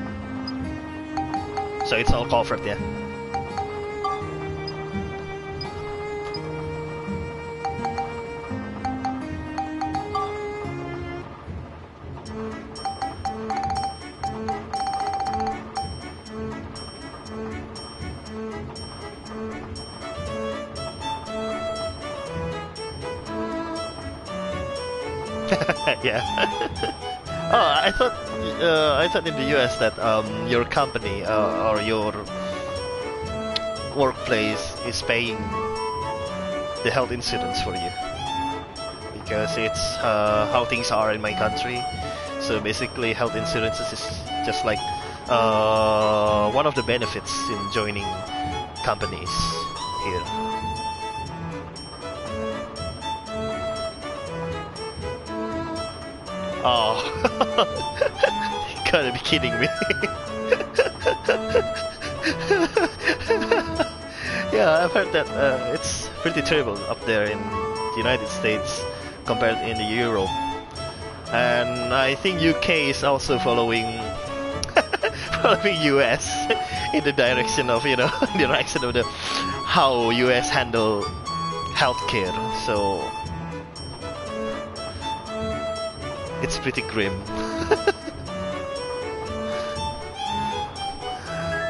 So it's all covered, yeah. Yeah. Oh, I thought in the US that your company or your workplace is paying the health insurance for you, because it's how things are in my country. So basically, health insurance is just like one of the benefits in joining companies here. Oh, you gotta be kidding me. Yeah, I've heard that it's pretty terrible up there in the United States compared in the Europe. And I think UK is also following following US in the direction of, you know, the direction of the how US handle healthcare. So it's pretty grim.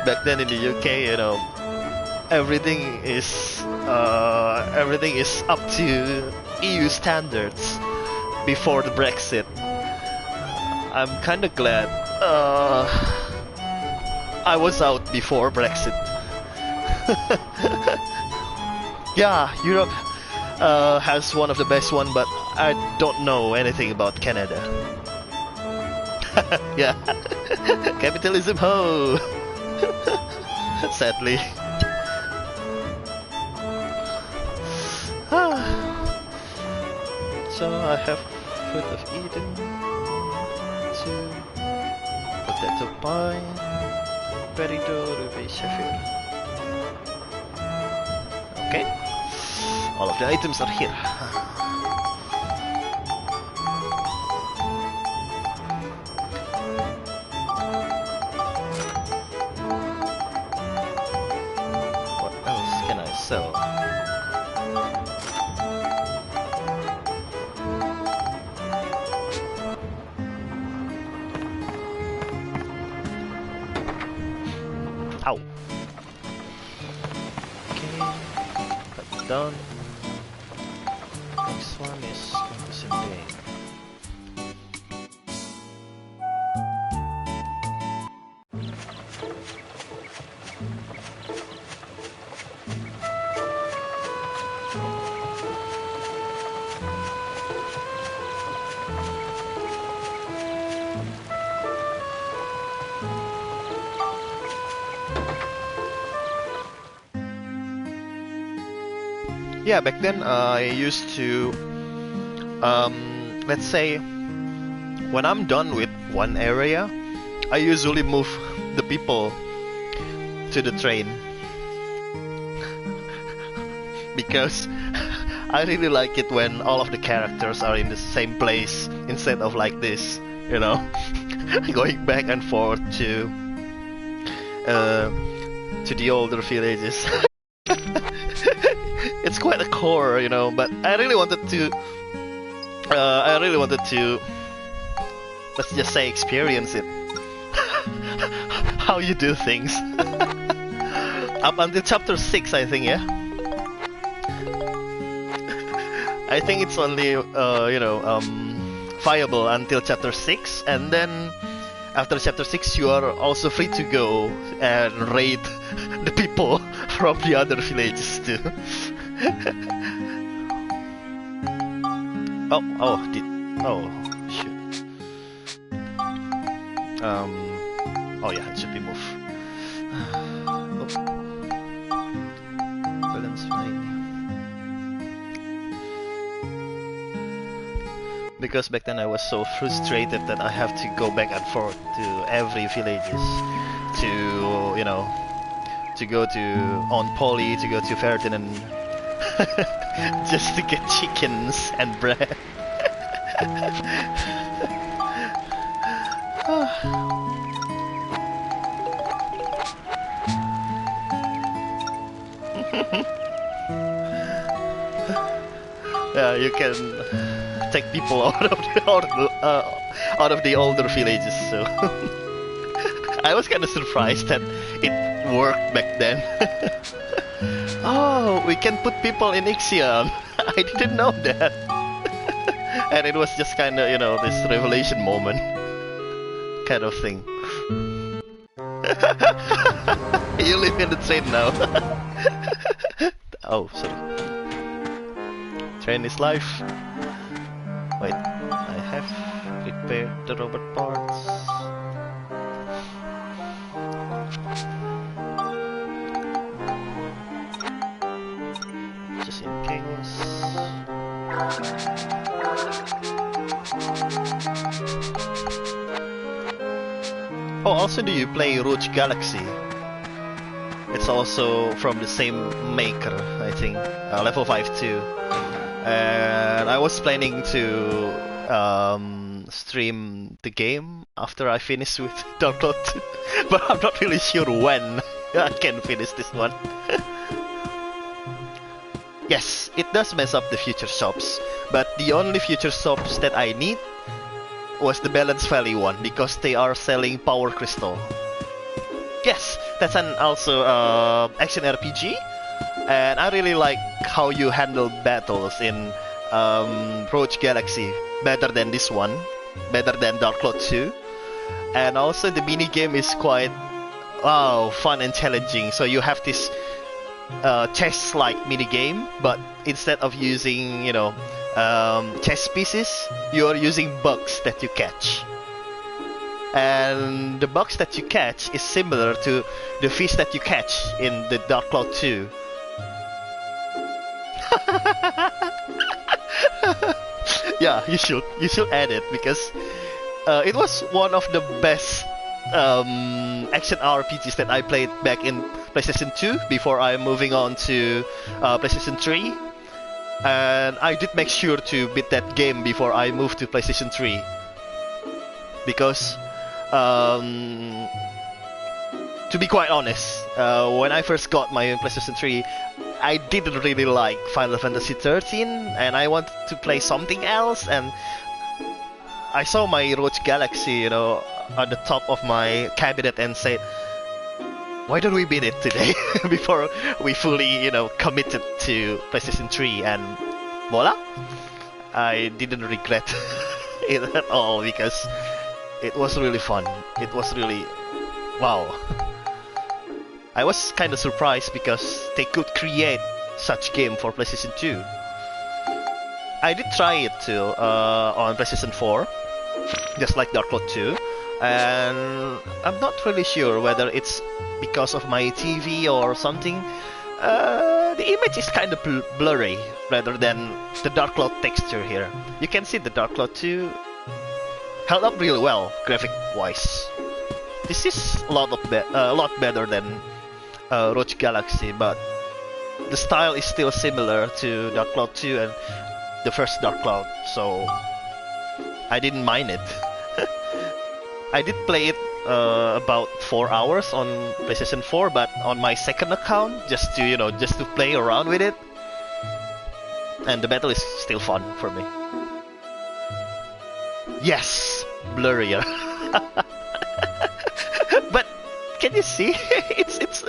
Back then in the UK, you know, everything is up to EU standards before the Brexit. I'm kind of glad I was out before Brexit. Yeah, Europe has one of the best one, but I don't know anything about Canada. Yeah, capitalism ho! Sadly. So I have Foot of Eden, 2, Potato Pie, Peridot, Ruby, Sheffield. Okay, all of the items are here. What else can I sell? Ow. Okay, that's done. Next one is the same thing. Yeah, back then I used to, let's say, when I'm done with one area, I usually move the people to the train. Because I really like it when all of the characters are in the same place instead of like this, you know, going back and forth to the older villages. It's quite a core, you know, but I really wanted to, let's just say, experience it. How you do things. Up until chapter 6, I think, yeah? I think it's only, viable until chapter 6, and then after chapter 6 you are also free to go and raid the people from the other villages too. Shoot. Oh yeah, it should be move. Balance fine. because back then I was so frustrated that I have to go back and forth to every villages to, to go to on Poly, to go to Ferdinand, just to get chickens and bread. Yeah, you can take people out of the older villages. So I was kind of surprised that it worked back then. Oh, we can put people in Ixion. I didn't know that. And it was just kind of, this revelation moment kind of thing. You live in the train now. Oh, sorry. Train is life. Wait, I have repaired the robot parts. Just in case. Oh, also do you play Roach Galaxy? It's also from the same maker, I think. Level 5 too. And I was planning to stream the game after I finish with Dark Cloud 2, but I'm not really sure when I can finish this one. Yes, it does mess up the future shops, but the only future shops that I need was the Balance Valley one, because they are selling Power Crystal. Yes, that's an also action RPG, and I really like how you handle battles in Roach Galaxy, better than this one, better than Dark Cloud 2. And also the mini game is quite fun and challenging. So you have this chess-like mini game, but instead of using chess pieces, you are using bugs that you catch. And the bugs that you catch is similar to the fish that you catch in the Dark Cloud 2. Yeah, you should add it, because it was one of the best action RPGs that I played back in PlayStation 2 before I'm moving on to PlayStation 3. And I did make sure to beat that game before I moved to PlayStation 3, because to be quite honest, when I first got my PlayStation 3, I didn't really like Final Fantasy 13, and I wanted to play something else, and I saw my Roach Galaxy, on the top of my cabinet, and said, why don't we beat it today before we fully, committed to PlayStation 3, and voila! I didn't regret it at all, because it was really fun. It was really... wow. I was kind of surprised because they could create such game for PlayStation 2. I did try it too on PlayStation 4, just like Dark Cloud 2, and I'm not really sure whether it's because of my TV or something. The image is kind of blurry rather than the Dark Cloud texture here. You can see the Dark Cloud 2 held up really well graphic-wise. This is a lot better than Roach Galaxy, but the style is still similar to Dark Cloud 2 and the first Dark Cloud, so I didn't mind it. I did play it about 4 hours on PlayStation 4, but on my second account, just to play around with it, and the battle is still fun for me. Yes, blurrier. But can you see?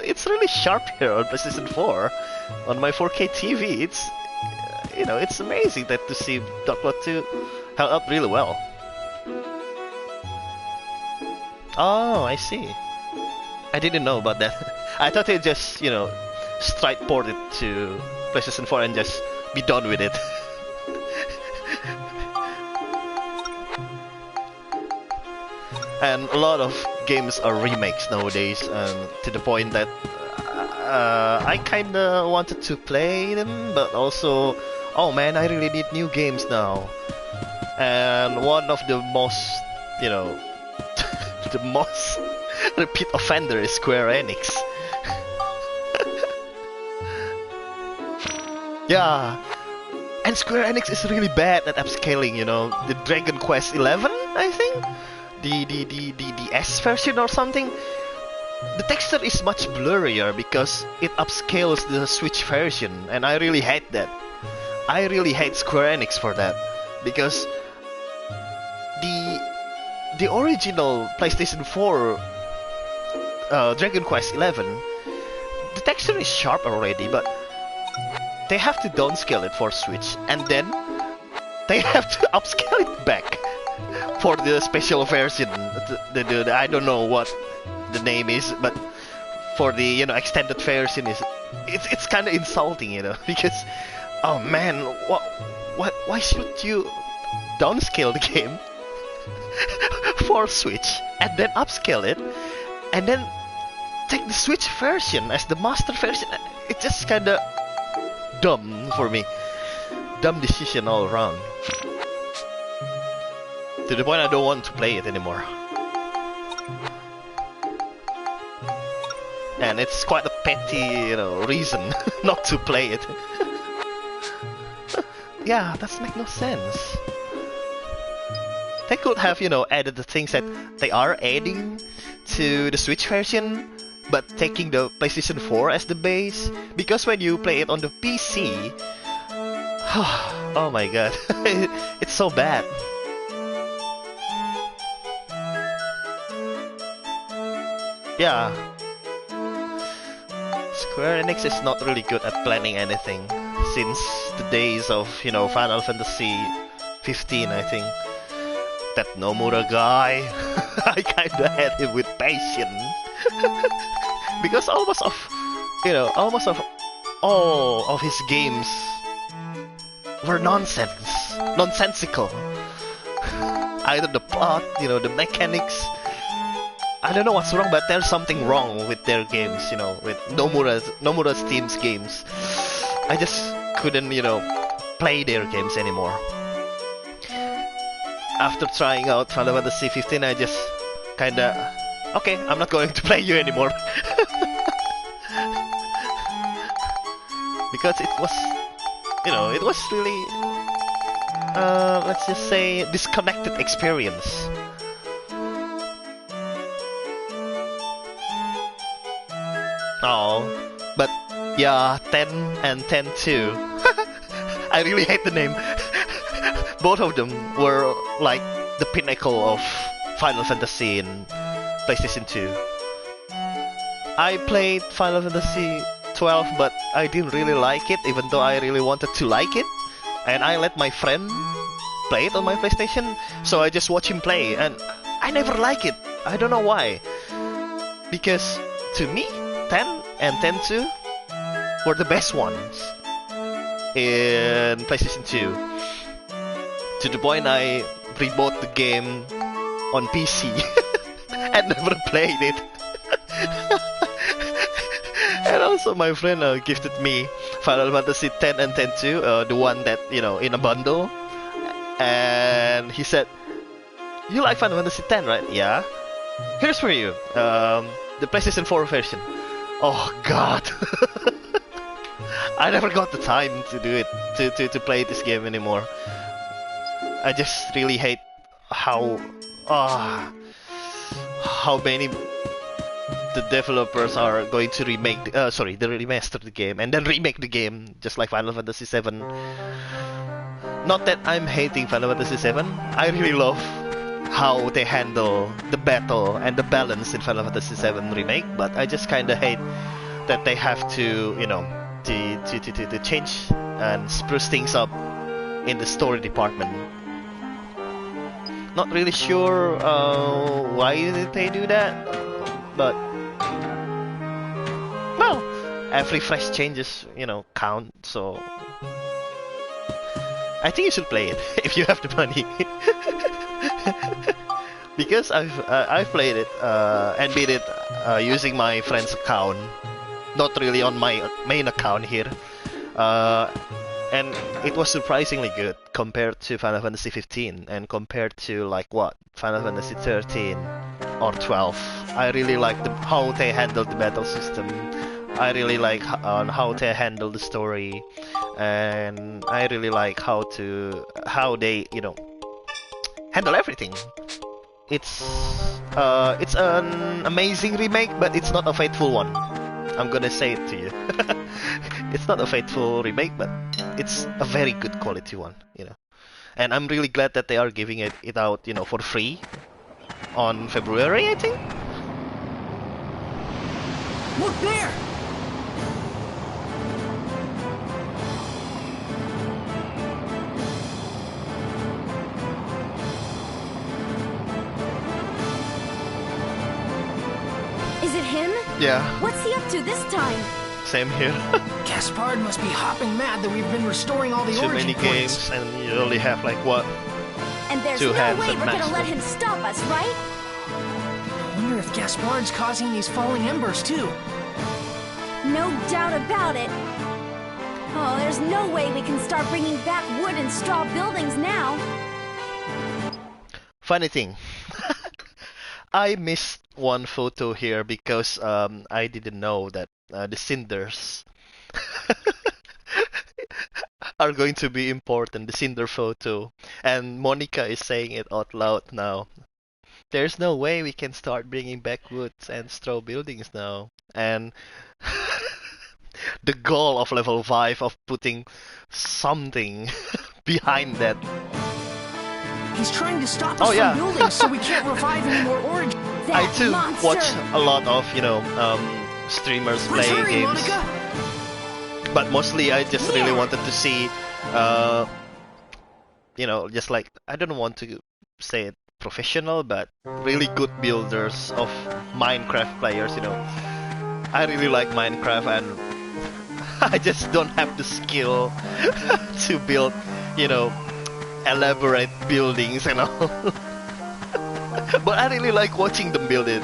It's really sharp here on PlayStation 4. On my 4K TV, it's amazing that to see Dark Cloud 2 held up really well. Oh, I see. I didn't know about that. I thought they just, straight port it to PlayStation 4 and just be done with it. And a lot of games are remakes nowadays, to the point that I kinda wanted to play them, but also, oh man, I really need new games now. and one of the most, you know, the most repeat offender is Square Enix. Yeah, and Square Enix is really bad at upscaling. You know, the Dragon Quest 11, I think, the S version or something. The texture is much blurrier because it upscales the Switch version, and I really hate that. I really hate Square Enix for that, because the original PlayStation 4 Dragon Quest 11, the texture is sharp already, but they have to downscale it for Switch, and then they have to upscale it back for the special version. I don't know what the name is, but for the, you know, extended version, it's kind of insulting, you know, because, oh man, why should you downscale the game for Switch and then upscale it and then take the Switch version as the master version? It's just kind of dumb for me. Dumb decision all around. To the point I don't want to play it anymore. And it's quite a petty, you know, reason not to play it. Yeah, that makes no sense. They could have, you know, added the things that they are adding to the Switch version, but taking the PlayStation 4 as the base. Because when you play it on the PC, oh my god, it's so bad. Yeah. Square Enix is not really good at planning anything since the days of, you know, Final Fantasy 15, I think. That Nomura guy, I kinda had him with passion. Because almost of all of his games were nonsensical. Either the plot, you know, the mechanics. I don't know what's wrong, but there's something wrong with their games, you know, with Nomura's team's games. I just couldn't, you know, play their games anymore. After trying out Final Fantasy 15, I just kinda, okay, I'm not going to play you anymore. Because it was, you know, it was really, let's just say, disconnected experience. Oh, but yeah, 10 and 10-2. I really hate the name. Both of them were like the pinnacle of Final Fantasy in PlayStation 2. I played Final Fantasy 12, but I didn't really like it, even though I really wanted to like it. And I let my friend play it on my PlayStation, so I just watch him play, and I never like it. I don't know why. Because to me, 10 and 10-2 were the best ones in PlayStation 2. To the point I rebought the game on PC and never played it. And also my friend gifted me Final Fantasy 10 and 10-2, the one that, you know, in a bundle. And he said, "You like Final Fantasy 10, right?" "Yeah." "Here's for you, the PlayStation 4 version." Oh god. I never got the time to do it, to play this game anymore. I just really hate how many the developers are going to remake the remaster the game and then remake the game just like Final Fantasy 7. Not that I'm hating Final Fantasy 7. I really love how they handle the battle and the balance in Final Fantasy 7 remake, but I just kinda hate that they have to, you know, to change and spruce things up in the story department. Not really sure why did they do that, but well, every fresh changes, you know, count. So I think you should play it if you have the money. Because I've played it and beat it using my friend's account, not really on my main account here. And it was surprisingly good compared to Final Fantasy 15 and compared to like what Final Fantasy 13 or 12. I really like how they handled the battle system. I really like on how they handle the story, and I really like how they handle everything. It's an amazing remake, but it's not a faithful one. I'm gonna say it to you. It's not a faithful remake, but it's a very good quality one, And I'm really glad that they are giving it out, for free on February, I think. Look there! Is it him? Yeah, What's he up to this time? same here. Gaspard must be hopping mad that we've been restoring all the Too origin many points. games, and you only have like what? And there's Two no hands way at we're gonna maximum. let him stop us, right? I wonder if Gaspard's causing these falling embers too. No doubt about it. Oh, there's no way we can start bringing back wood and straw buildings now. Funny thing, I missed one photo here because I didn't know that the cinders are going to be important, the cinder photo. And Monica is saying it out loud now. There's no way we can start bringing back woods and straw buildings now. And the goal of level 5 of putting something behind that. He's trying to stop us Oh, yeah. from building so we can't revive any more origin. I That too monster! watch a lot of, streamers Let's playing hurry, games. Monica! But mostly I just really Yeah. wanted to see, just like, I don't want to say it professional, but really good builders of Minecraft players, I really like Minecraft, and I just don't have the skill to build, elaborate buildings and all. But I really like watching them build it.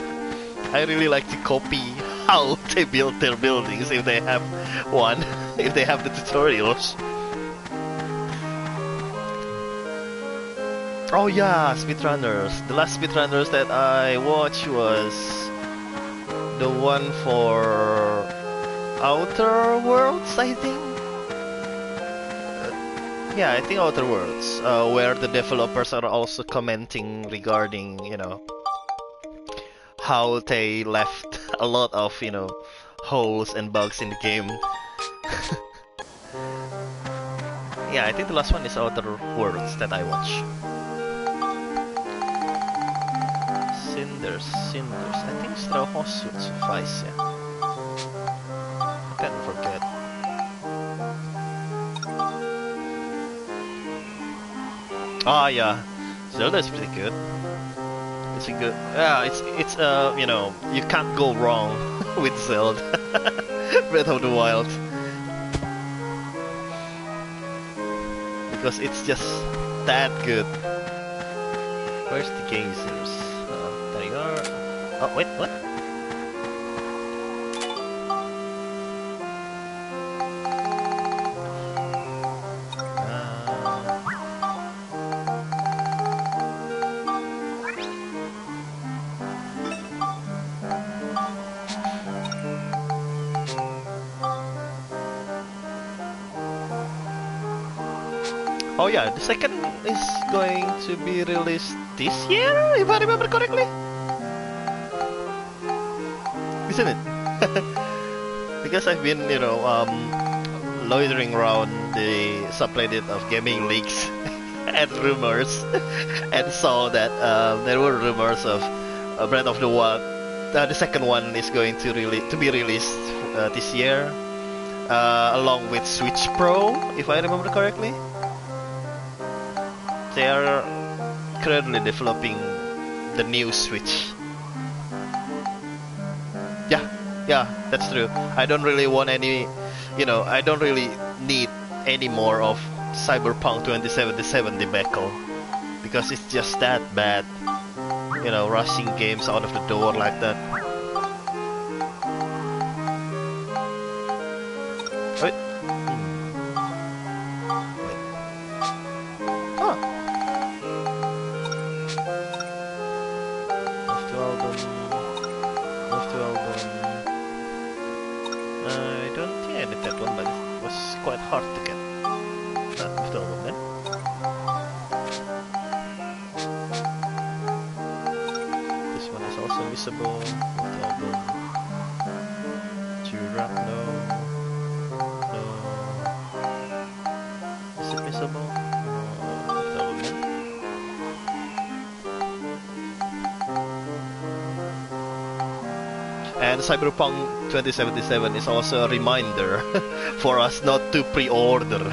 I really like to copy how they build their buildings if they have one, if they have the tutorials. Oh yeah, speedrunners. The last speedrunners that I watched was the one for Outer Worlds, I think. Yeah, I think Outer Worlds, where the developers are also commenting regarding, how they left a lot of, holes and bugs in the game. Yeah, I think the last one is Outer Worlds that I watch. Cinders. I think straw house would suffice, yeah. I can't forget. Ah, yeah. Zelda's pretty good. It's a good. Yeah, it's you can't go wrong with Zelda. Breath of the Wild. Because it's just that good. Where's the geysers? There you are. Oh, wait, what? Oh yeah, the second is going to be released this year, if I remember correctly. Isn't it? Because I've been, loitering around the subreddit of gaming leaks and rumors, and saw that there were rumors of Breath of the Wild. The second one is going to be released this year, along with Switch Pro, if I remember correctly. They are currently developing the new Switch. Yeah, that's true. I don't really want any, I don't really need any more of Cyberpunk 2077 debacle, because it's just that bad, rushing games out of the door like that. Wait. quite hard to get. Not with the album then. This one is also missable with the album. Giraffe, no. No. Is it missable? With the album then. And Cyberpunk 2077 is also a reminder for us not to pre-order.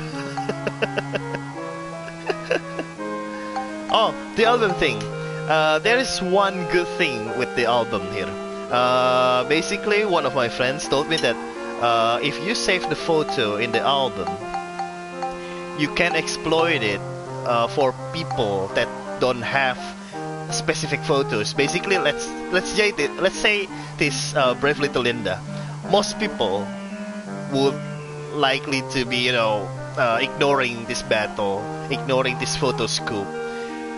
Oh, the album thing. There is one good thing with the album here. Basically, one of my friends told me that if you save the photo in the album, you can exploit it for people that don't have specific photos. Basically, let's say this Brave Little Linda. Most people would likely to be, ignoring this battle, ignoring this photo scoop.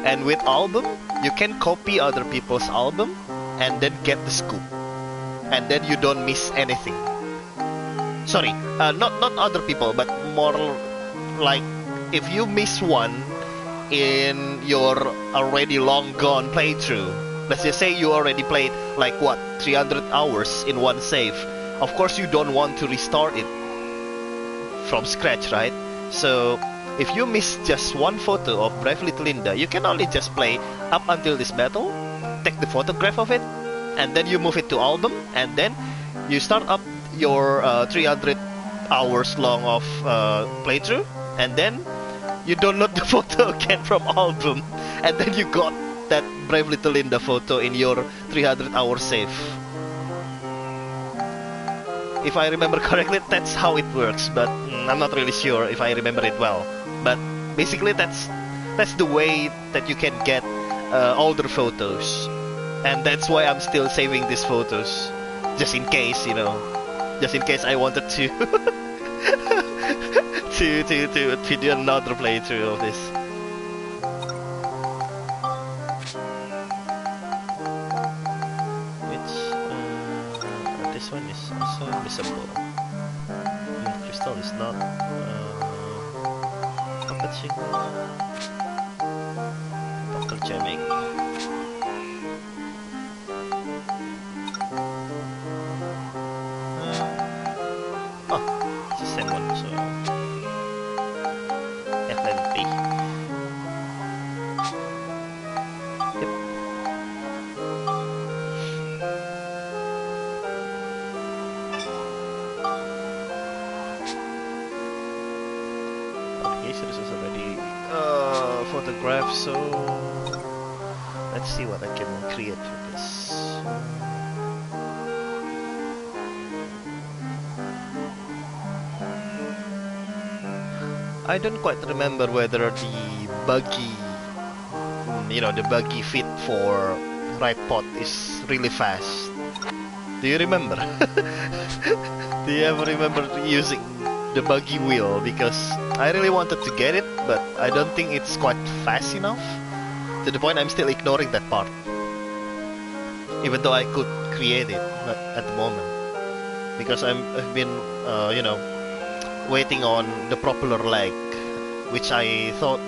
And with album, you can copy other people's album and then get the scoop, and then you don't miss anything. Sorry, not other people, but more like if you miss one in your already long gone playthrough. Let's just say you already played like 300 hours in one save. Of course you don't want to restart it from scratch, right? So if you miss just one photo of Brave Little Linda, you can only just play up until this battle, take the photograph of it, and then you move it to album, and then you start up your 300 hours long of playthrough, and then you download the photo again from album, and then you got that Brave Little Linda photo in your 300 hour save. If I remember correctly, that's how it works, but I'm not really sure if I remember it well. But basically that's the way that you can get older photos, and that's why I'm still saving these photos, just in case, just in case I wanted to to do another playthrough of this. This one is also missable. Crystal is not Puppet Shigura, Dr. Jamming. It's the same one, so yeah, let it be. Yep. Okay, so this is already photographed, so let's see what I can create for this. I don't quite remember whether the buggy, the buggy fit for right pot is really fast. Do you remember? Do you ever remember using the buggy wheel? Because I really wanted to get it, but I don't think it's quite fast enough. To the point I'm still ignoring that part. Even though I could create it at the moment. Because I've been, waiting on the propeller leg, which I thought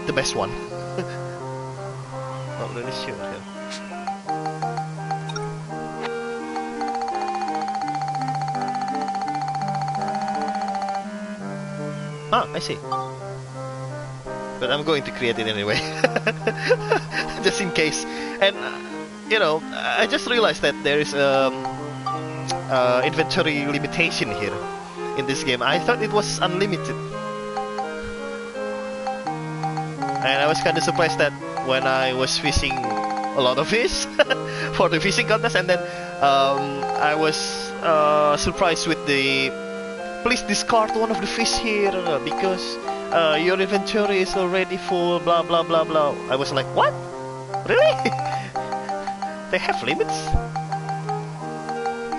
the best one. Not really sure here. I see. But I'm going to create it anyway. Just in case. And, I just realized that there is inventory limitation here in this game. I thought it was unlimited. And I was kind of surprised that when I was fishing a lot of fish for the fishing contest, and then I was surprised with the please discard one of the fish here because your inventory is already full, blah blah blah blah. I was like, what? Really? They have limits?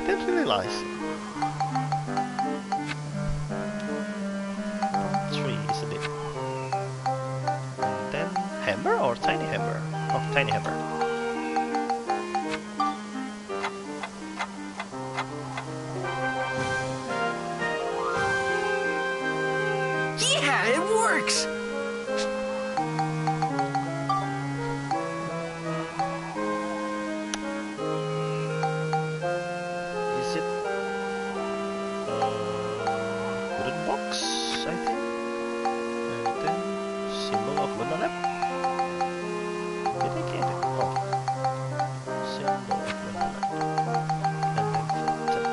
Didn't realize. 3, isn't it? And then hammer or tiny hammer? Oh, tiny hammer. Yeah, it works! Is it wooden box, I think? And then symbol of Luna Lab? Did I get it? Oh. Symbol of Luna Lab. And then fountain.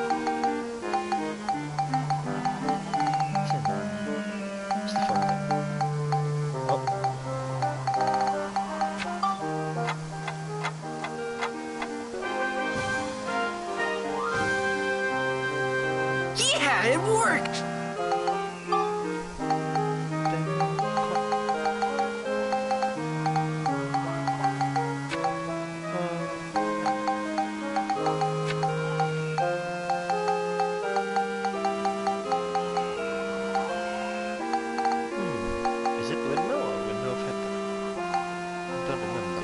What's the fountain? Oh. Yeah, it worked! Is it windmill or window of head? I don't remember.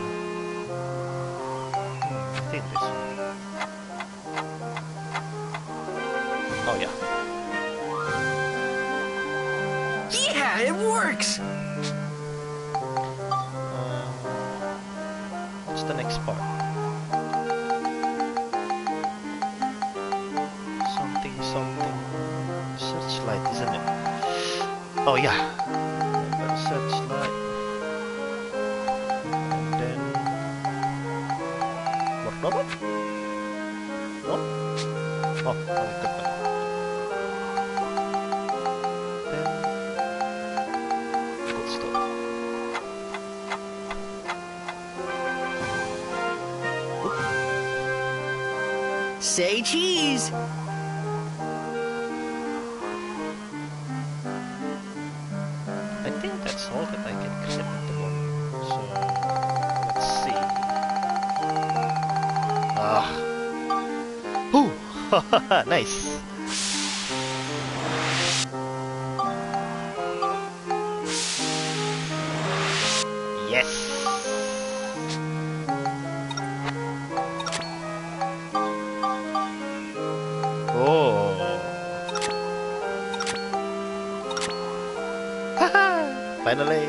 I think this one. Oh yeah. Yeah, it works! What's the next part? Something, something. Searchlight, isn't it? Oh yeah. Remember searchlight. And then more robot? No? Oh, equipment. Then good stuff. Say cheese! I think that's all that I can create at the moment. So let's see. Ah. Ooh! Nice. Yes. Oh. Haha! Finally.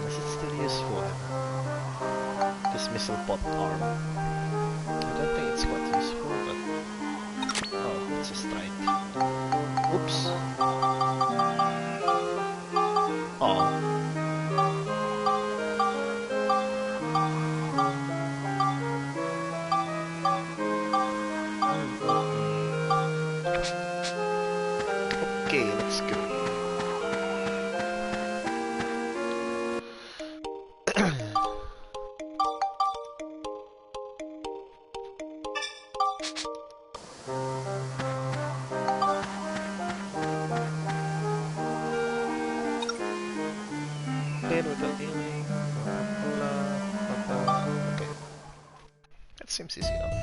Is it still useful? This missile pod arm. I don't think it's quite useful, but oh, it's a strike. Oops. Oh. Okay, let's go. Clear without dealing. Okay. That seems easy enough.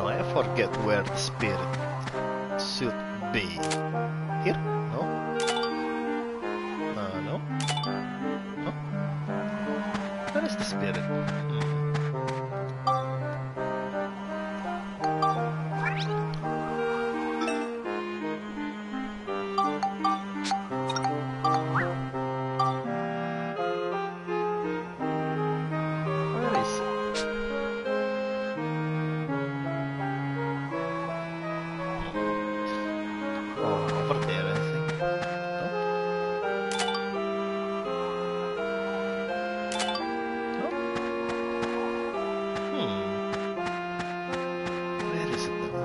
Now I forget where the spirit should be. Here? No? No? No? Where is the spirit? Where is it? Oh, over there, I think. No? No? Where is it though?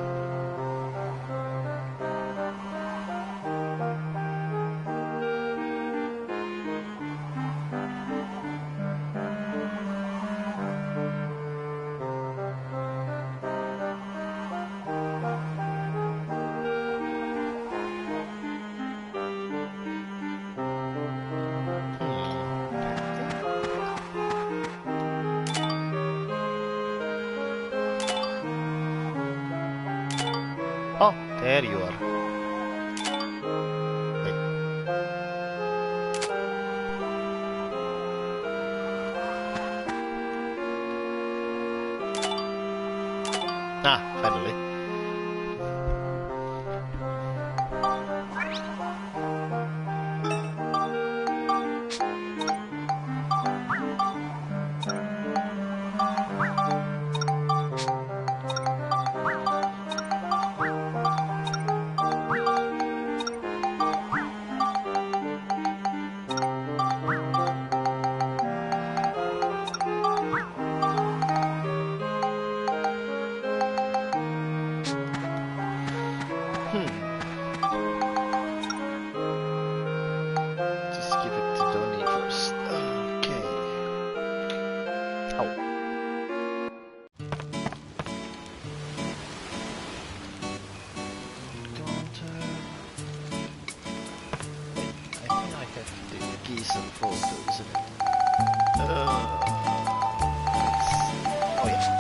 Oh, there you are. Wait. Ah, finally. Just give it to Donnie first. Okay. Oh. Wait, I think I have the keys and photo, isn't it? Let's see. Oh yeah.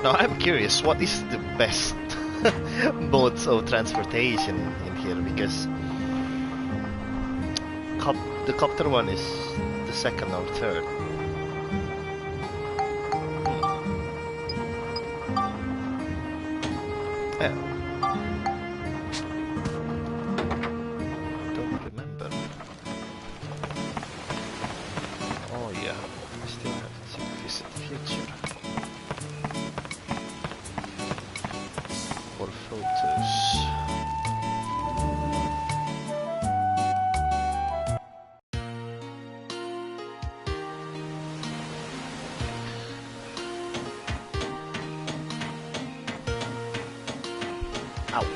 Now I'm curious, what is the best modes of transportation in here? Because the copter one is the second or third. Yeah. Don't remember. Oh yeah, I still have to visit the future. For photos. Ow.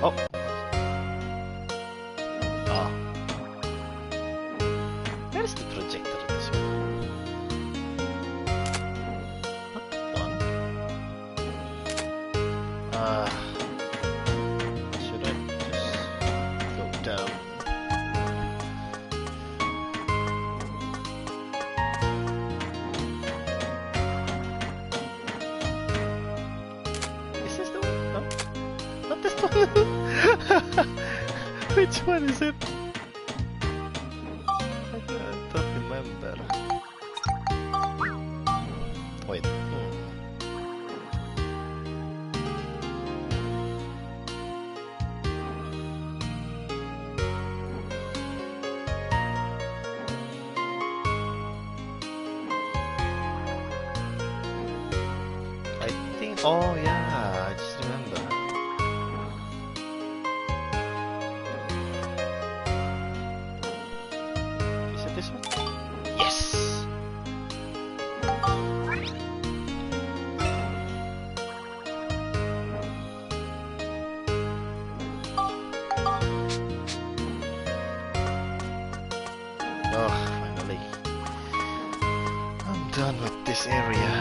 Oh. Ah. Where's the projector in this one? One. Should I just go down? Is this the one? No? Not this one? Which one is it? I don't remember. Wait. I think. Oh yeah, I just remember. Is it this one? Yes. Oh, finally. I'm done with this area.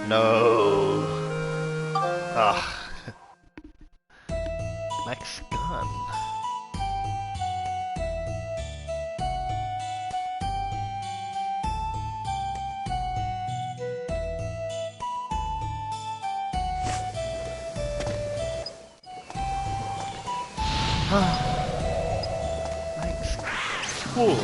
No. Ah. Max gun. Max. Cool.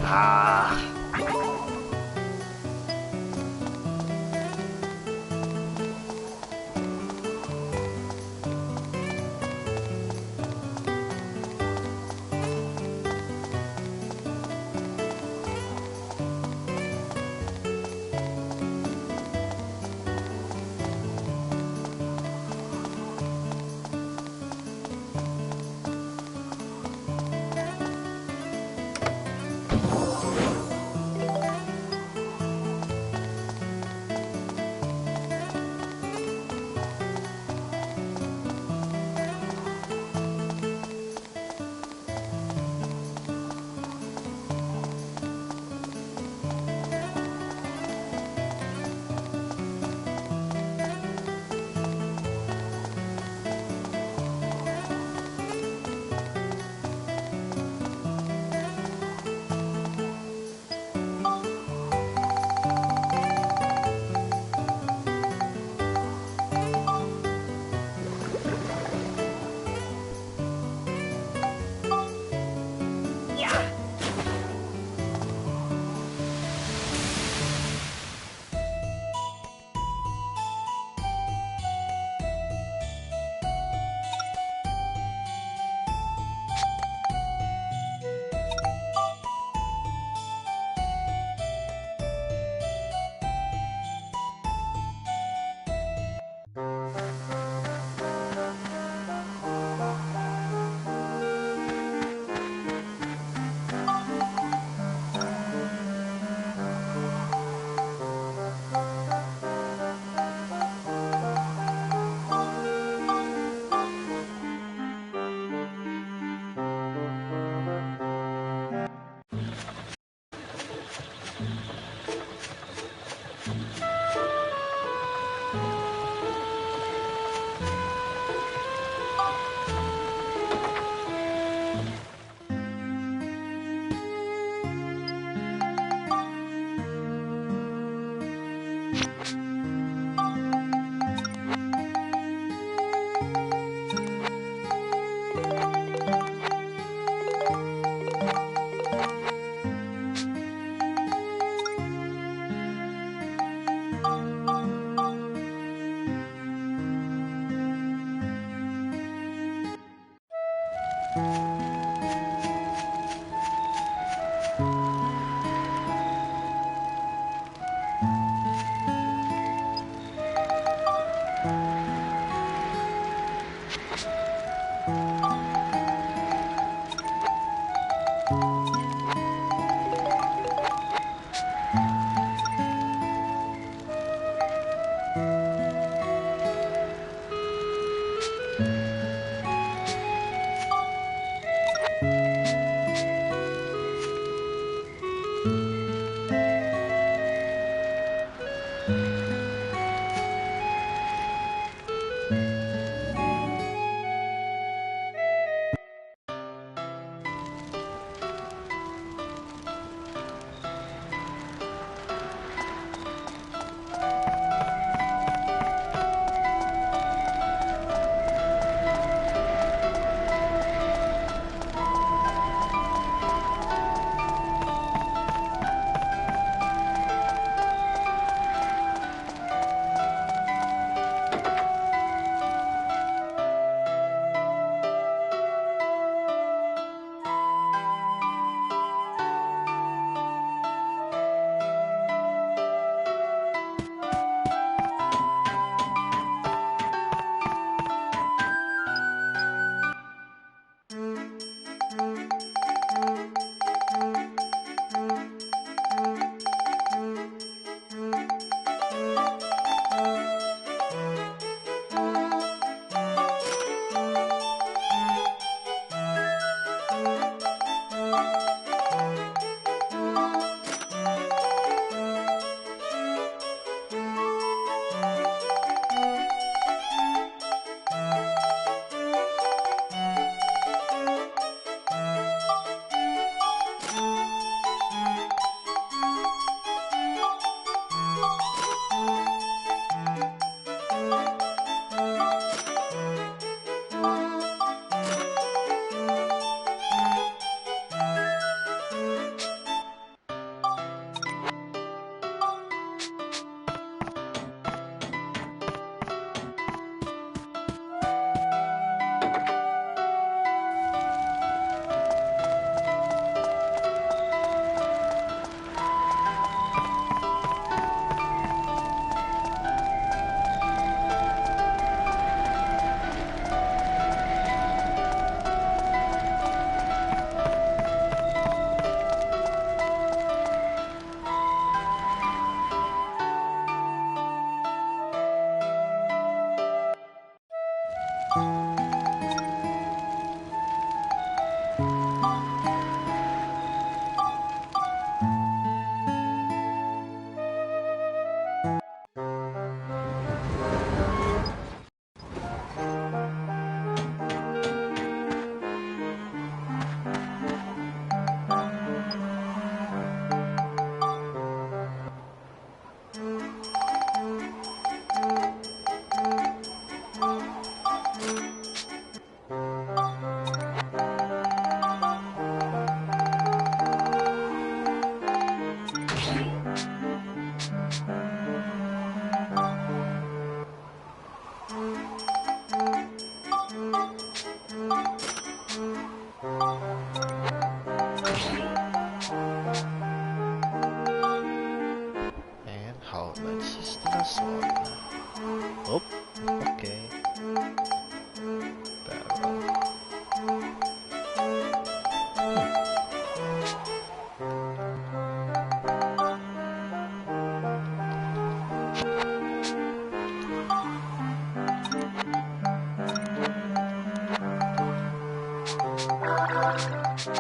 Ah. Borneo.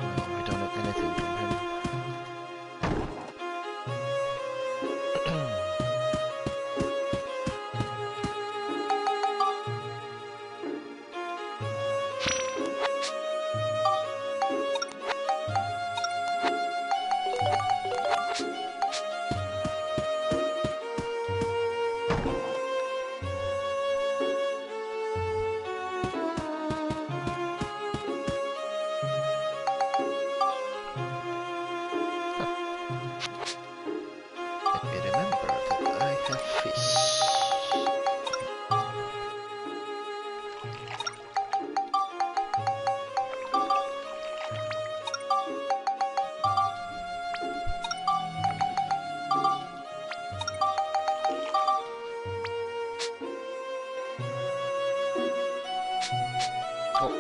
No, I don't know anything from him. Let me remember that I have fish. Oh,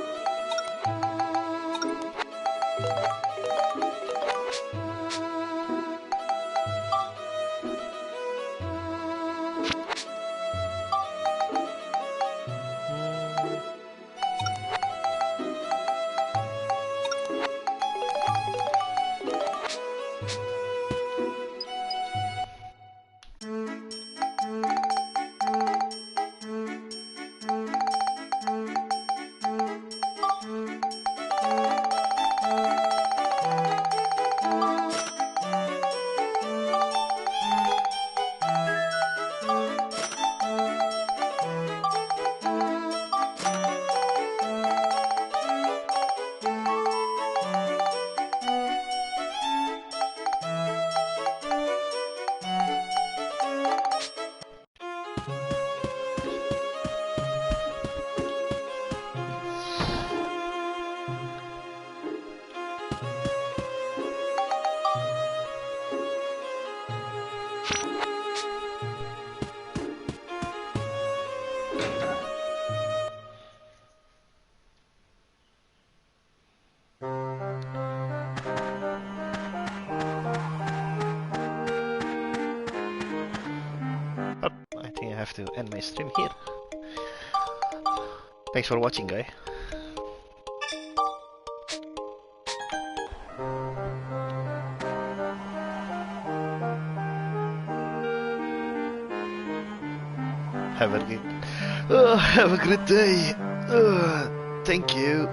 I think I have to end my stream here. Thanks for watching, guys. Have a great day. Thank you.